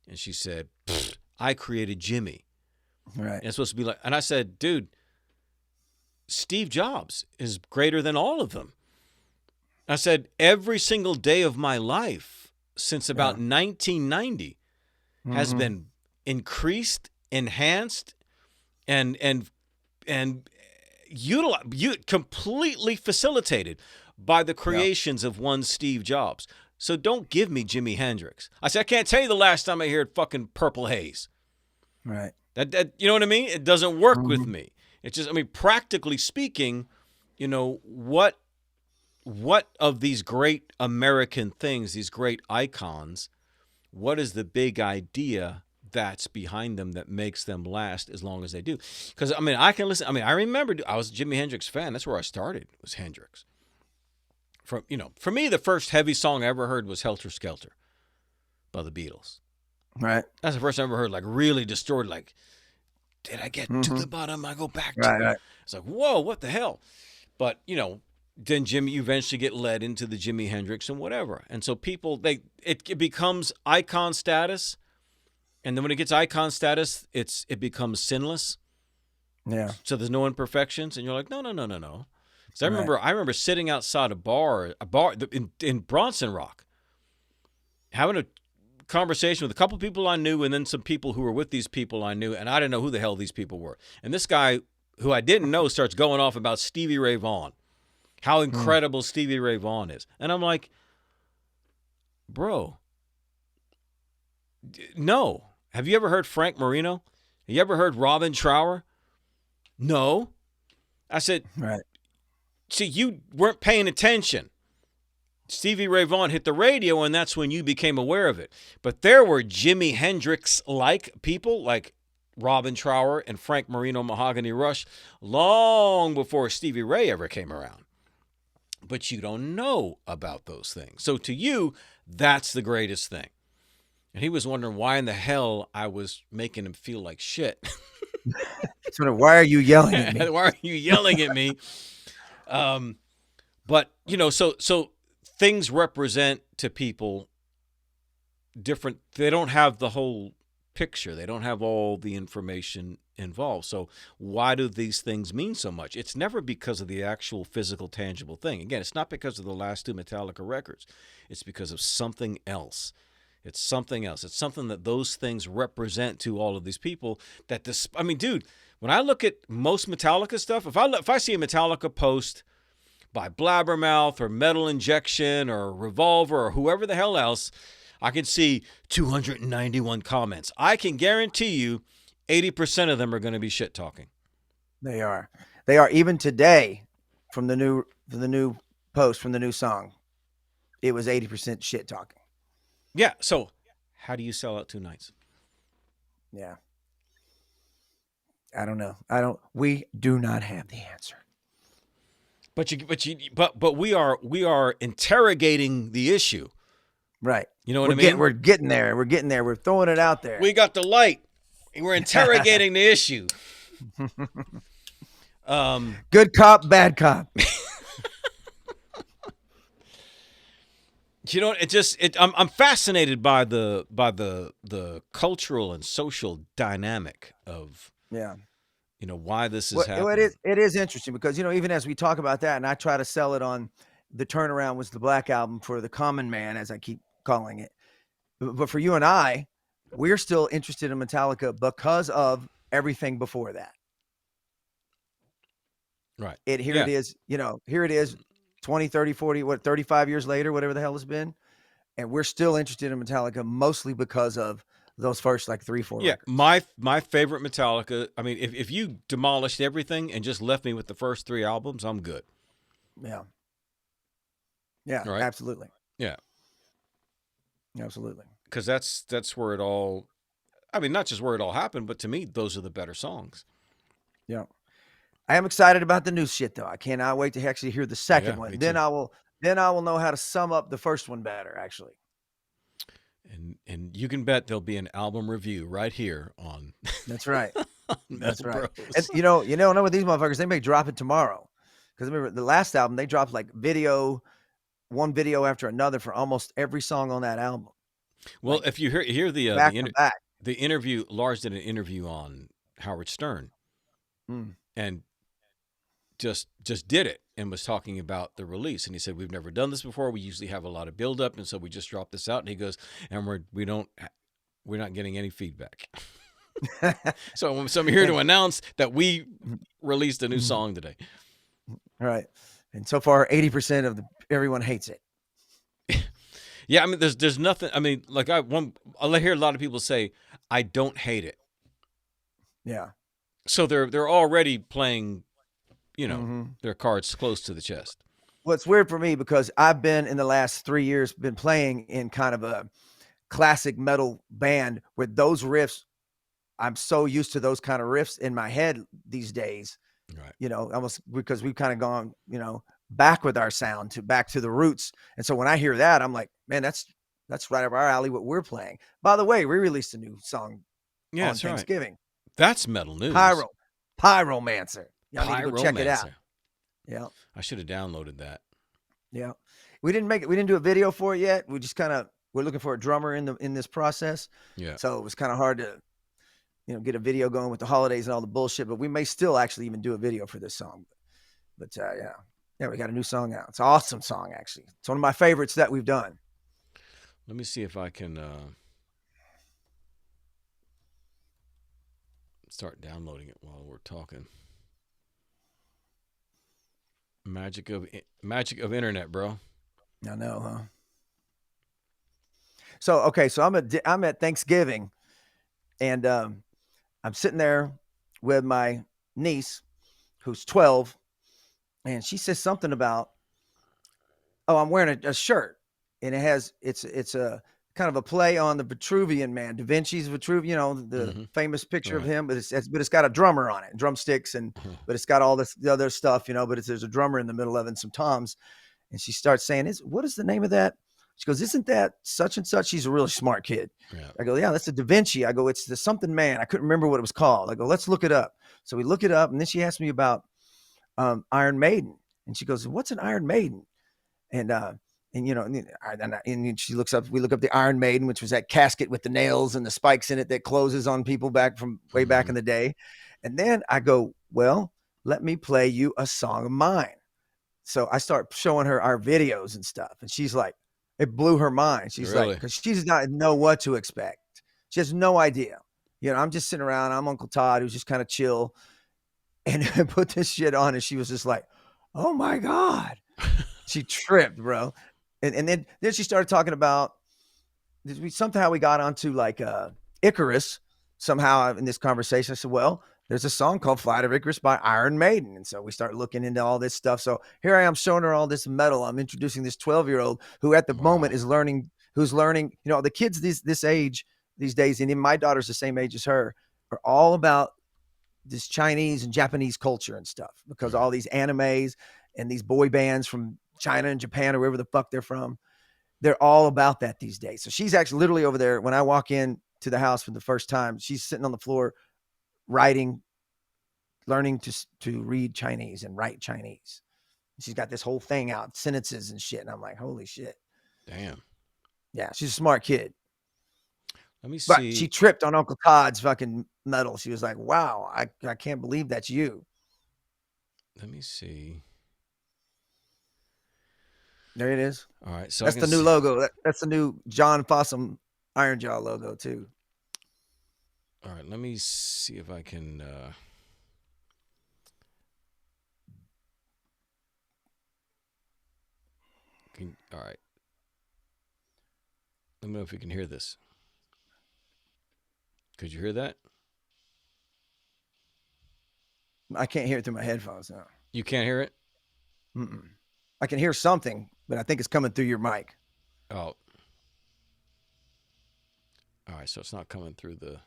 A: And she said, I created Jimmy.
B: Right.
A: And it's supposed to be like, and I said, dude, Steve Jobs is greater than all of them. I said, every single day of my life since about 1990 has been increased, enhanced, and completely facilitated by the creations of one Steve Jobs. So don't give me Jimi Hendrix. I said, I can't tell you the last time I heard fucking Purple Haze.
B: Right.
A: That you know what I mean? It doesn't work with me. It's just, practically speaking, what of these great American things, these great icons, what is the big idea that's behind them that makes them last as long as they do? Because, I can listen. I remember I was a Jimi Hendrix fan. That's where I started, was Hendrix. For me, the first heavy song I ever heard was Helter Skelter by the Beatles.
B: Right.
A: That's the first time I ever heard, like, really distorted, like, did I get to the bottom? I go back to it. Right. It's like, whoa, what the hell? But, then you eventually get led into the Jimi Hendrix and whatever. And so people, it becomes icon status. And then when it gets icon status, it becomes sinless.
B: Yeah.
A: So there's no imperfections. And you're like, no. Because I remember sitting outside a bar in Bronson Rock, having a conversation with a couple people I knew, and then some people who were with these people I knew, and I didn't know who the hell these people were. And this guy, who I didn't know, starts going off about Stevie Ray Vaughan, how incredible Stevie Ray Vaughan is. And I'm like, bro, no. Have you ever heard Frank Marino? Have you ever heard Robin Trower? No. I said,
B: right.
A: See, you weren't paying attention. Stevie Ray Vaughan hit the radio, and that's when you became aware of it. But there were Jimi Hendrix-like people, like Robin Trower and Frank Marino, Mahogany Rush, long before Stevie Ray ever came around. But you don't know about those things. So to you, that's the greatest thing. And he was wondering why in the hell I was making him feel like shit.
B: Sort of, why are you yelling at me?
A: Why are you yelling at me? But, so things represent to people different. They don't have the whole picture. They don't have all the information involved. So why do these things mean so much? It's never because of the actual physical, tangible thing. Again, it's not because of the last two Metallica records. It's because of something else. It's something else. It's something that those things represent to all of these people. Dude, when I look at most Metallica stuff, if I see a Metallica post by Blabbermouth or Metal Injection or Revolver or whoever the hell else, I can see 291 comments. I can guarantee you 80% of them are going to be shit talking.
B: They are. Even today, from the new post, from the new song, it was 80% shit talking.
A: Yeah. So how do you sell out 2 nights?
B: Yeah. I don't know. We do not have the answer.
A: But we are interrogating the issue.
B: Right.
A: You know what I mean?
B: We're getting there. We're throwing it out there.
A: We got the light. And we're interrogating the issue.
B: Good cop, bad cop.
A: I'm fascinated by the cultural and social dynamic of why this is happening.
B: It is interesting because even as we talk about that, and I try to sell it on the turnaround was the Black Album for the common man, as I keep calling it. But for you and I, we're still interested in Metallica because of everything before that.
A: Right.
B: Here it is 20, 30, 40, 35 years later, whatever the hell it's been. And we're still interested in Metallica mostly because of those first 3-4 records.
A: My favorite Metallica, if you demolished everything and just left me with the first 3 albums, I'm good.
B: Yeah. Yeah, right? Absolutely.
A: Yeah.
B: Absolutely.
A: Because that's where it all, not just where it all happened, but to me, those are the better songs.
B: Yeah. I am excited about the new shit though. I cannot wait to actually hear the second one. Then I will know how to sum up the first one better, actually.
A: And you can bet there'll be an album review right here on.
B: That's right.
A: That's right.
B: And you know with these motherfuckers, they may drop it tomorrow. Because remember the last album, they dropped one video after another for almost every song on that album.
A: Well, if you hear the interview, Lars did an interview on Howard Stern, and just did it and was talking about the release, and he said we've never done this before. We usually have a lot of build up, and so we just dropped this out. And he goes, and we're not getting any feedback. So I'm here to announce that we released a new song today.
B: Right. And so far, 80% of everyone hates it.
A: Yeah, there's nothing. I hear a lot of people say, "I don't hate it."
B: Yeah.
A: So they're already playing, you know, their cards close to the chest.
B: Well, it's weird for me because I've been in the last 3 years been playing in kind of a classic metal band where those riffs, I'm so used to those kind of riffs in my head these days,
A: Right.
B: you know, almost because we've kind of gone, you know, back with our sound to back to the roots. And so when I hear that, I'm like, man, that's right up our alley what we're playing. By the way, we released a new song
A: Yeah,
B: on
A: that's right.
B: Thanksgiving.
A: That's metal news.
B: Pyromancer. Y'all need to go check it out.
A: Pyromancer.
B: Yeah.
A: I should have downloaded that.
B: Yeah. We didn't do a video for it yet. We just we're looking for a drummer in this process.
A: Yeah.
B: So it was kind of hard to, you know, get a video going with the holidays and all the bullshit, but we may still actually even do a video for this song. But yeah, we got a new song out. It's an awesome song, actually. It's one of my favorites that we've done.
A: Let me see if I can start downloading it while we're talking. Magic of internet, bro.
B: I know, huh? So okay, so I'm at Thanksgiving, and I'm sitting there with my niece, who's 12, and she says something about, oh, I'm wearing a shirt, and it's a kind of a play on the Vitruvian Man, Da Vinci's Vitruvian, you know, the famous picture of him, but it's got a drummer on it, drumsticks, but it's got all the other stuff, you know, but there's a drummer in the middle of it and some toms, and she starts saying, what is the name of that? She goes, isn't that such and such? She's a really smart kid. Yeah. I go, yeah, that's a Da Vinci. I go, it's the something man. I couldn't remember what it was called. I go, let's look it up. So we look it up, and then she asked me about Iron Maiden, and she goes, what's an Iron Maiden? And you know, and she looks up. We look up the Iron Maiden, which was that casket with the nails and the spikes in it that closes on people back from way back in the day. And then I go, well, let me play you a song of mine. So I start showing her our videos and stuff, and she's like, it blew her mind. She's really? Like, because she does not know what to expect. She has no idea. You know, I'm just sitting around. I'm Uncle Todd, who's just kind of chill, and I put this shit on, and she was just like, oh my God. She tripped, bro. And then she started talking about, somehow we got onto like Icarus somehow in this conversation. I said, well, there's a song called Flight of Icarus by Iron Maiden. And so we start looking into all this stuff. So here I am showing her all this metal. I'm introducing this 12-year-old who at the moment is learning, you know, the kids this age these days, and even my daughter's the same age as her, are all about this Chinese and Japanese culture and stuff, because all these animes and these boy bands from China and Japan or wherever the fuck they're from, they're all about that these days. So she's actually literally over there. When I walk in to the house for the first time, she's sitting on the floor writing, learning to read Chinese and write Chinese. She's got this whole thing out, sentences and shit. And I'm like, holy shit.
A: Damn.
B: Yeah, she's a smart kid.
A: Let me see.
B: But she tripped on Uncle Todd's fucking metal. She was like, wow, I can't believe that's you.
A: Let me see.
B: There it is.
A: All right. So
B: that's the new logo. That's the new John Fossum Iron Jaw logo too.
A: All right. Let me see if I can. All right. Let me know if you can hear this. Could you hear that?
B: I can't hear it through my headphones now.
A: You can't hear it?
B: Mm-mm. I can hear something, but I think it's coming through your mic.
A: Oh. All right, so it's not coming through the...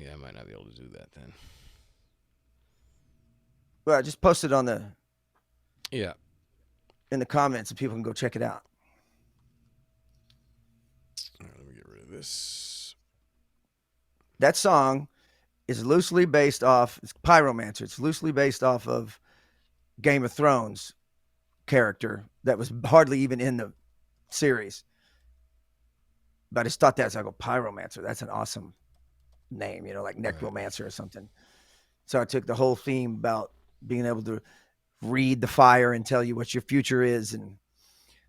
A: Yeah, I might not be able to do that then.
B: Well, I just posted on the...
A: Yeah.
B: In the comments, so people can go check it out.
A: All right, let me get rid of this.
B: That song is loosely based off... It's Pyromancer. It's loosely based off of Game of Thrones character that was hardly even in the series. But I just thought that was like a Pyromancer. That's an awesome name, you know, like Necromancer or something. So I took the whole theme about being able to read the fire and tell you what your future is. And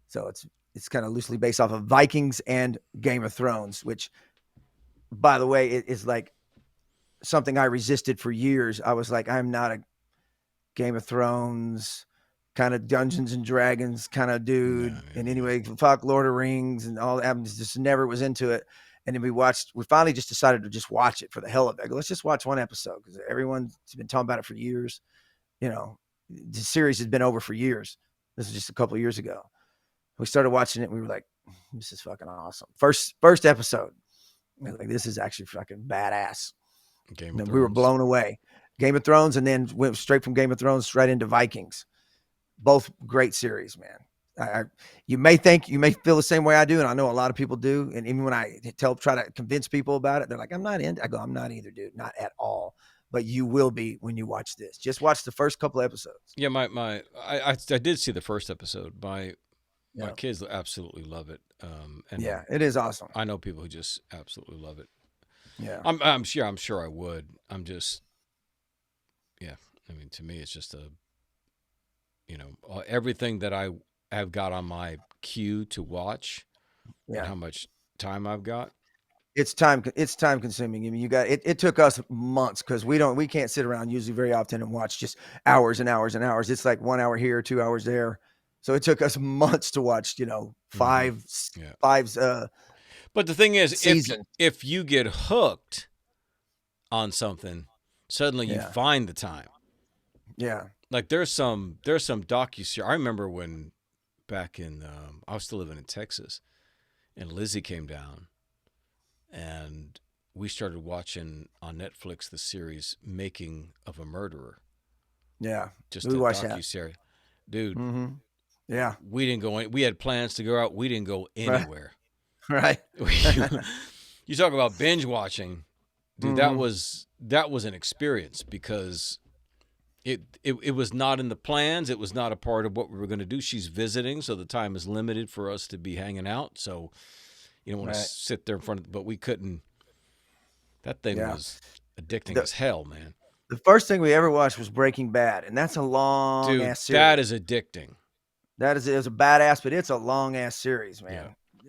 B: so it's kind of loosely based off of Vikings and Game of Thrones, which, by the way, it is like something I resisted for years. I was like, I'm not a Game of Thrones kind of Dungeons and Dragons kind of dude. And anyway, fuck Lord of Rings and all that. I just never was into it. And then we finally just decided to just watch it for the hell of it. Let's just watch one episode because everyone's been talking about it for years. You know, the series has been over for years. This is just a couple of years ago. We started watching it and we were like, this is fucking awesome. First episode. Like, this is actually fucking badass. We were blown away. Game of Thrones, and then went straight from Game of Thrones right into Vikings. Both great series, man. You may feel the same way I do, and I know a lot of people do. And even when I try to convince people about it, they're like, I'm not in. I go, I'm not either, dude. Not at all. But you will be when you watch this. Just watch the first couple episodes.
A: Yeah, I did see the first episode. My kids absolutely love it. And
B: yeah, it is awesome.
A: I know people who just absolutely love it.
B: Yeah,
A: I'm sure I would. I'm just, yeah. I mean, to me, it's just everything that I have got on my queue to watch. Yeah, and how much time I've got.
B: It's time consuming. I mean, it took us months because we can't sit around usually very often and watch just hours and hours and hours. It's like 1 hour here, 2 hours there. So it took us months to watch, five.
A: But the thing is, if you get hooked on something, suddenly you find the time.
B: Yeah.
A: Like there's some docuseries. I remember when back in I was still living in Texas, and Lizzie came down, and we started watching on Netflix the series Making of a Murderer.
B: Yeah,
A: just a docuseries, dude.
B: Mm-hmm. Yeah,
A: we didn't go. We had plans to go out. We didn't go anywhere.
B: Right.
A: You talk about binge watching, dude. Mm-hmm. That was an experience because it was not in the plans. It was not a part of what we were going to do. She's visiting, so the time is limited for us to be hanging out. So you don't want to sit there in front of. But we couldn't. That thing was addicting as hell, man.
B: The first thing we ever watched was Breaking Bad, and that's a long ass series.
A: That is addicting.
B: It was a badass, but it's a long ass series, man. Yeah.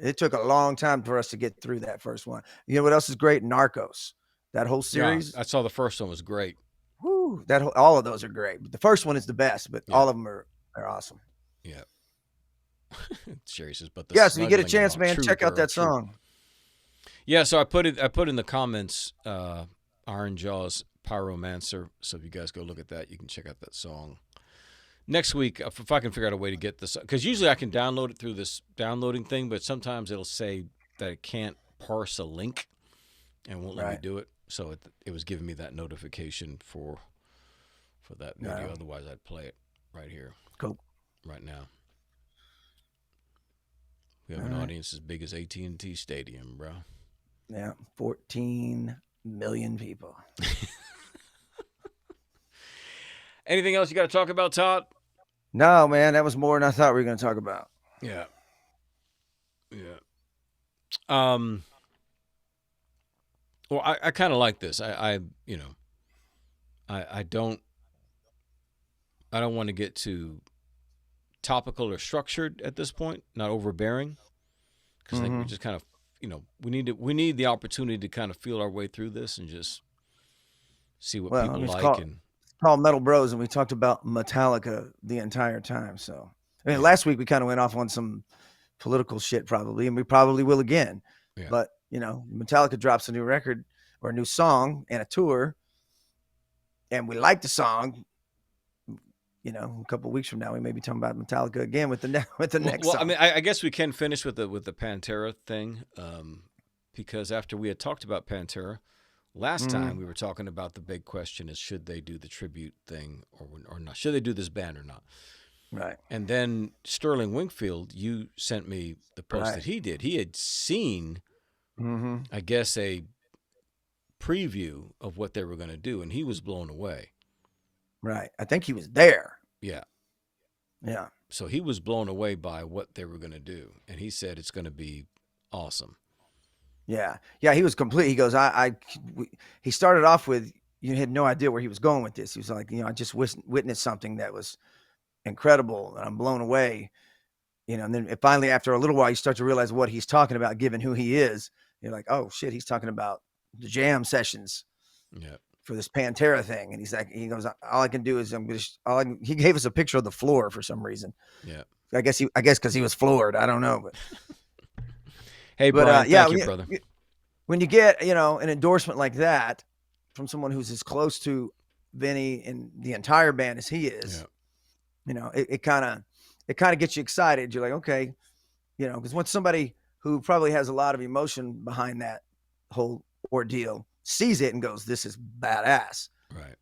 B: It took a long time for us to get through that first one. You know what else is great? Narcos. That whole series.
A: Yeah, I saw the first one was great.
B: Woo! All of those are great. But the first one is the best, but all of them are awesome.
A: Yeah. Sherry says, but
B: so you get a chance, man, check out that song.
A: Yeah, so I put in the comments Iron Jaw's Pyromancer. So if you guys go look at that, you can check out that song. Next week, if I can figure out a way to get this, because usually I can download it through this downloading thing, but sometimes it'll say that it can't parse a link and won't let me do it. So it was giving me that notification for that video. Otherwise, I'd play it right here.
B: Cool.
A: Right now. We have an audience as big as AT&T Stadium, bro.
B: Yeah, 14 million people.
A: Anything else you got to talk about, Todd?
B: No, man, that was more than I thought we were going to talk about.
A: Yeah. Well, I kind of like this. I don't want to get too topical or structured at this point. Not overbearing, because I think we just kind of, we need the opportunity to kind of feel our way through this and just see what people like.
B: It's called Metal Bros, and we talked about Metallica the entire time. So, I mean, last week we kind of went off on some political shit probably, and we probably will again. Yeah. But, Metallica drops a new record or a new song and a tour, and we like the song. A couple of weeks from now, we may be talking about Metallica again with the next song.
A: I mean, I guess we can finish with the Pantera thing, because after we had talked about Pantera last time, we were talking about the big question is, should they do the tribute thing or not? Should they do this band or not?
B: Right.
A: And then Sterling Wingfield, you sent me the post that he did. He had seen, I guess, a preview of what they were going to do, and he was blown away.
B: Right. I think he was there.
A: Yeah.
B: Yeah.
A: So he was blown away by what they were going to do, and he said it's going to be awesome.
B: Yeah. Yeah, he was complete. He goes, he started off with, you had no idea where he was going with this. He was like, I just witnessed something that was incredible, and I'm blown away. And then finally, after a little while, you start to realize what he's talking about, given who he is. You're like, oh shit, he's talking about the jam sessions.
A: Yeah.
B: For this Pantera thing. And he goes, all I can do is he gave us a picture of the floor for some reason.
A: Yeah.
B: I guess because he was floored. I don't know. But
A: hey, Brian, thank you, brother.
B: when you get, an endorsement like that from someone who's as close to Vinny and the entire band as he is, it kind of gets you excited. You're like, okay, because once somebody who probably has a lot of emotion behind that whole ordeal sees it and goes, this is badass.
A: Right.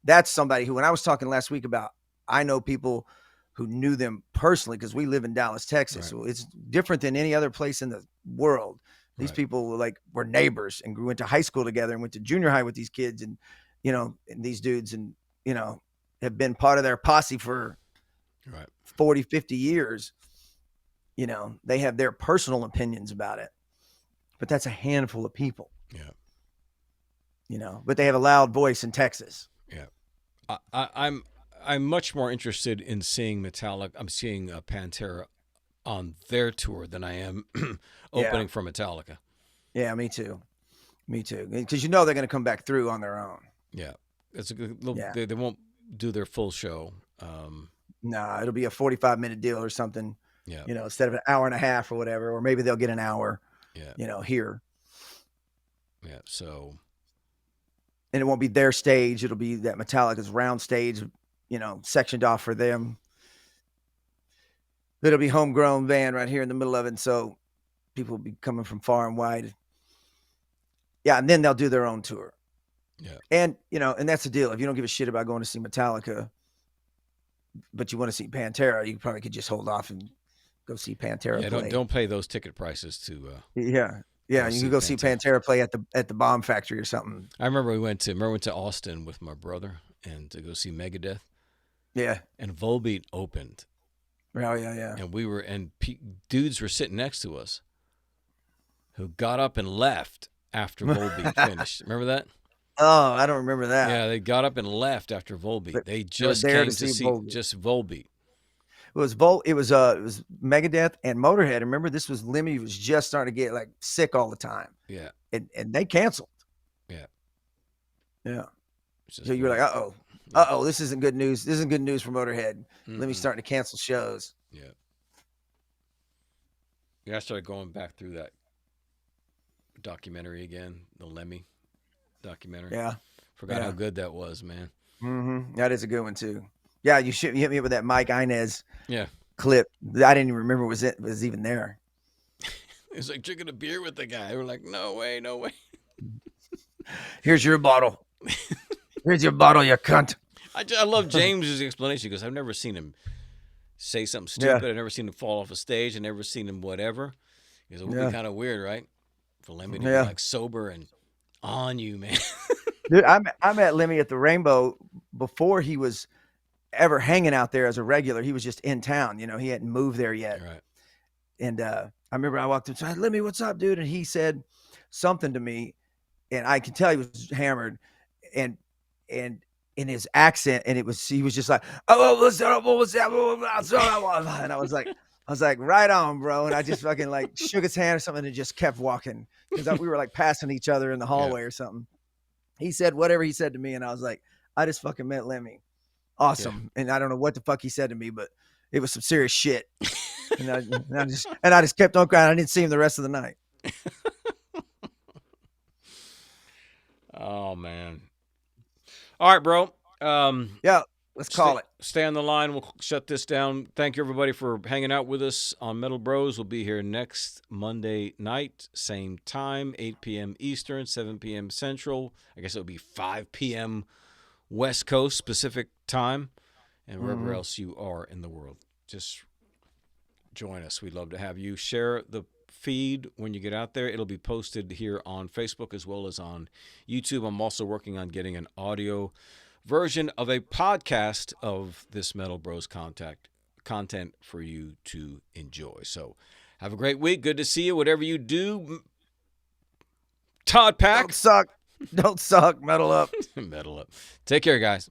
B: That's somebody who, when I was talking last week about, I know people who knew them personally because we live in Dallas, Texas.
A: Right.
B: So it's different than any other place in the world. These people were neighbors and went to high school together and went to junior high with these kids and, and these dudes and, have been part of their posse for 40, 50 years. They have their personal opinions about it, but that's a handful of people.
A: Yeah.
B: But they have a loud voice in Texas.
A: Yeah. I'm much more interested in seeing Metallica. I'm seeing Pantera on their tour than I am opening for Metallica.
B: Yeah, me too. Because they're going to come back through on their own.
A: Yeah, it's a good. They won't do their full show.
B: No, it'll be a 45-minute deal or something.
A: Yeah.
B: Instead of an hour and a half or whatever, or maybe they'll get an hour.
A: Yeah.
B: Here.
A: Yeah. So.
B: And it won't be their stage. It'll be that Metallica's round stage, sectioned off for them. It'll be homegrown band right here in the middle of it. And so people will be coming from far and wide. Yeah. And then they'll do their own tour.
A: Yeah.
B: And, and that's the deal. If you don't give a shit about going to see Metallica, but you want to see Pantera, you probably could just hold off and go see Pantera.
A: Yeah. Don't pay those ticket prices to,
B: yeah. You can go see Pantera play at the Bomb Factory or something.
A: I remember we went to Austin with my brother and to go see Megadeth.
B: Yeah.
A: And Volbeat opened.
B: Oh, yeah.
A: And dudes were sitting next to us who got up and left after Volbeat finished. Remember that?
B: Oh, I don't remember that.
A: Yeah, they got up and left after Volbeat. They just came to see Volbeat. Just Volbeat.
B: It was Megadeth and Motorhead. Remember, this was Lemmy was just starting to get sick all the time.
A: Yeah.
B: And they canceled.
A: Yeah.
B: Yeah. So you were like, uh-oh, this isn't good news. This isn't good news for Motorhead. Lemmy's starting to cancel shows.
A: Yeah. Yeah, I started going back through that documentary again, the Lemmy documentary.
B: Yeah.
A: Forgot how good that was, man.
B: Mm-hmm. That is a good one too. Yeah, you hit me up with that Mike Inez clip. I didn't even remember was even there.
A: It was like drinking a beer with the guy. We're like, no way.
B: Here's your bottle. Here's your bottle, you cunt.
A: I love James's explanation because I've never seen him say something stupid. I've never seen him fall off a stage. I've never seen him whatever. Because it would be kind of weird, right? For Lemmy to be sober and on you, man.
B: Dude, I met Lemmy at the Rainbow before he was ever hanging out there as a regular. He was just in town. He hadn't moved there yet.
A: Right.
B: And I remember I walked up and said, Lemmy, what's up, dude? And he said something to me, and I could tell he was hammered, and in his accent, and he was just like, oh, what's up? And I was like, right on, bro. And I just fucking shook his hand or something and just kept walking because we were passing each other in the hallway or something. He said whatever he said to me, and I was like, I just fucking met Lemmy. Awesome. Yeah. And I don't know what the fuck he said to me, but it was some serious shit. and I just kept on crying. I didn't see him the rest of the night.
A: Oh man. All right, bro.
B: Yeah, let's call it.
A: Stay on the line. We'll shut this down. Thank you, everybody, for hanging out with us on Metal Bros. We'll be here next Monday night, same time, 8 p.m. Eastern, 7 p.m. Central. I guess it'll be 5 p.m. West Coast Pacific time, and wherever else you are in the world. Just join us. We'd love to have you. Share the feed when you get out there. It'll be posted here on Facebook as well as on YouTube. I'm also working on getting an audio version of a podcast of this Metal Bros content for you to enjoy. So have a great week. Good to see you. Whatever you do, Todd Pack.
B: Don't suck. Metal up.
A: Metal up. Take care, guys.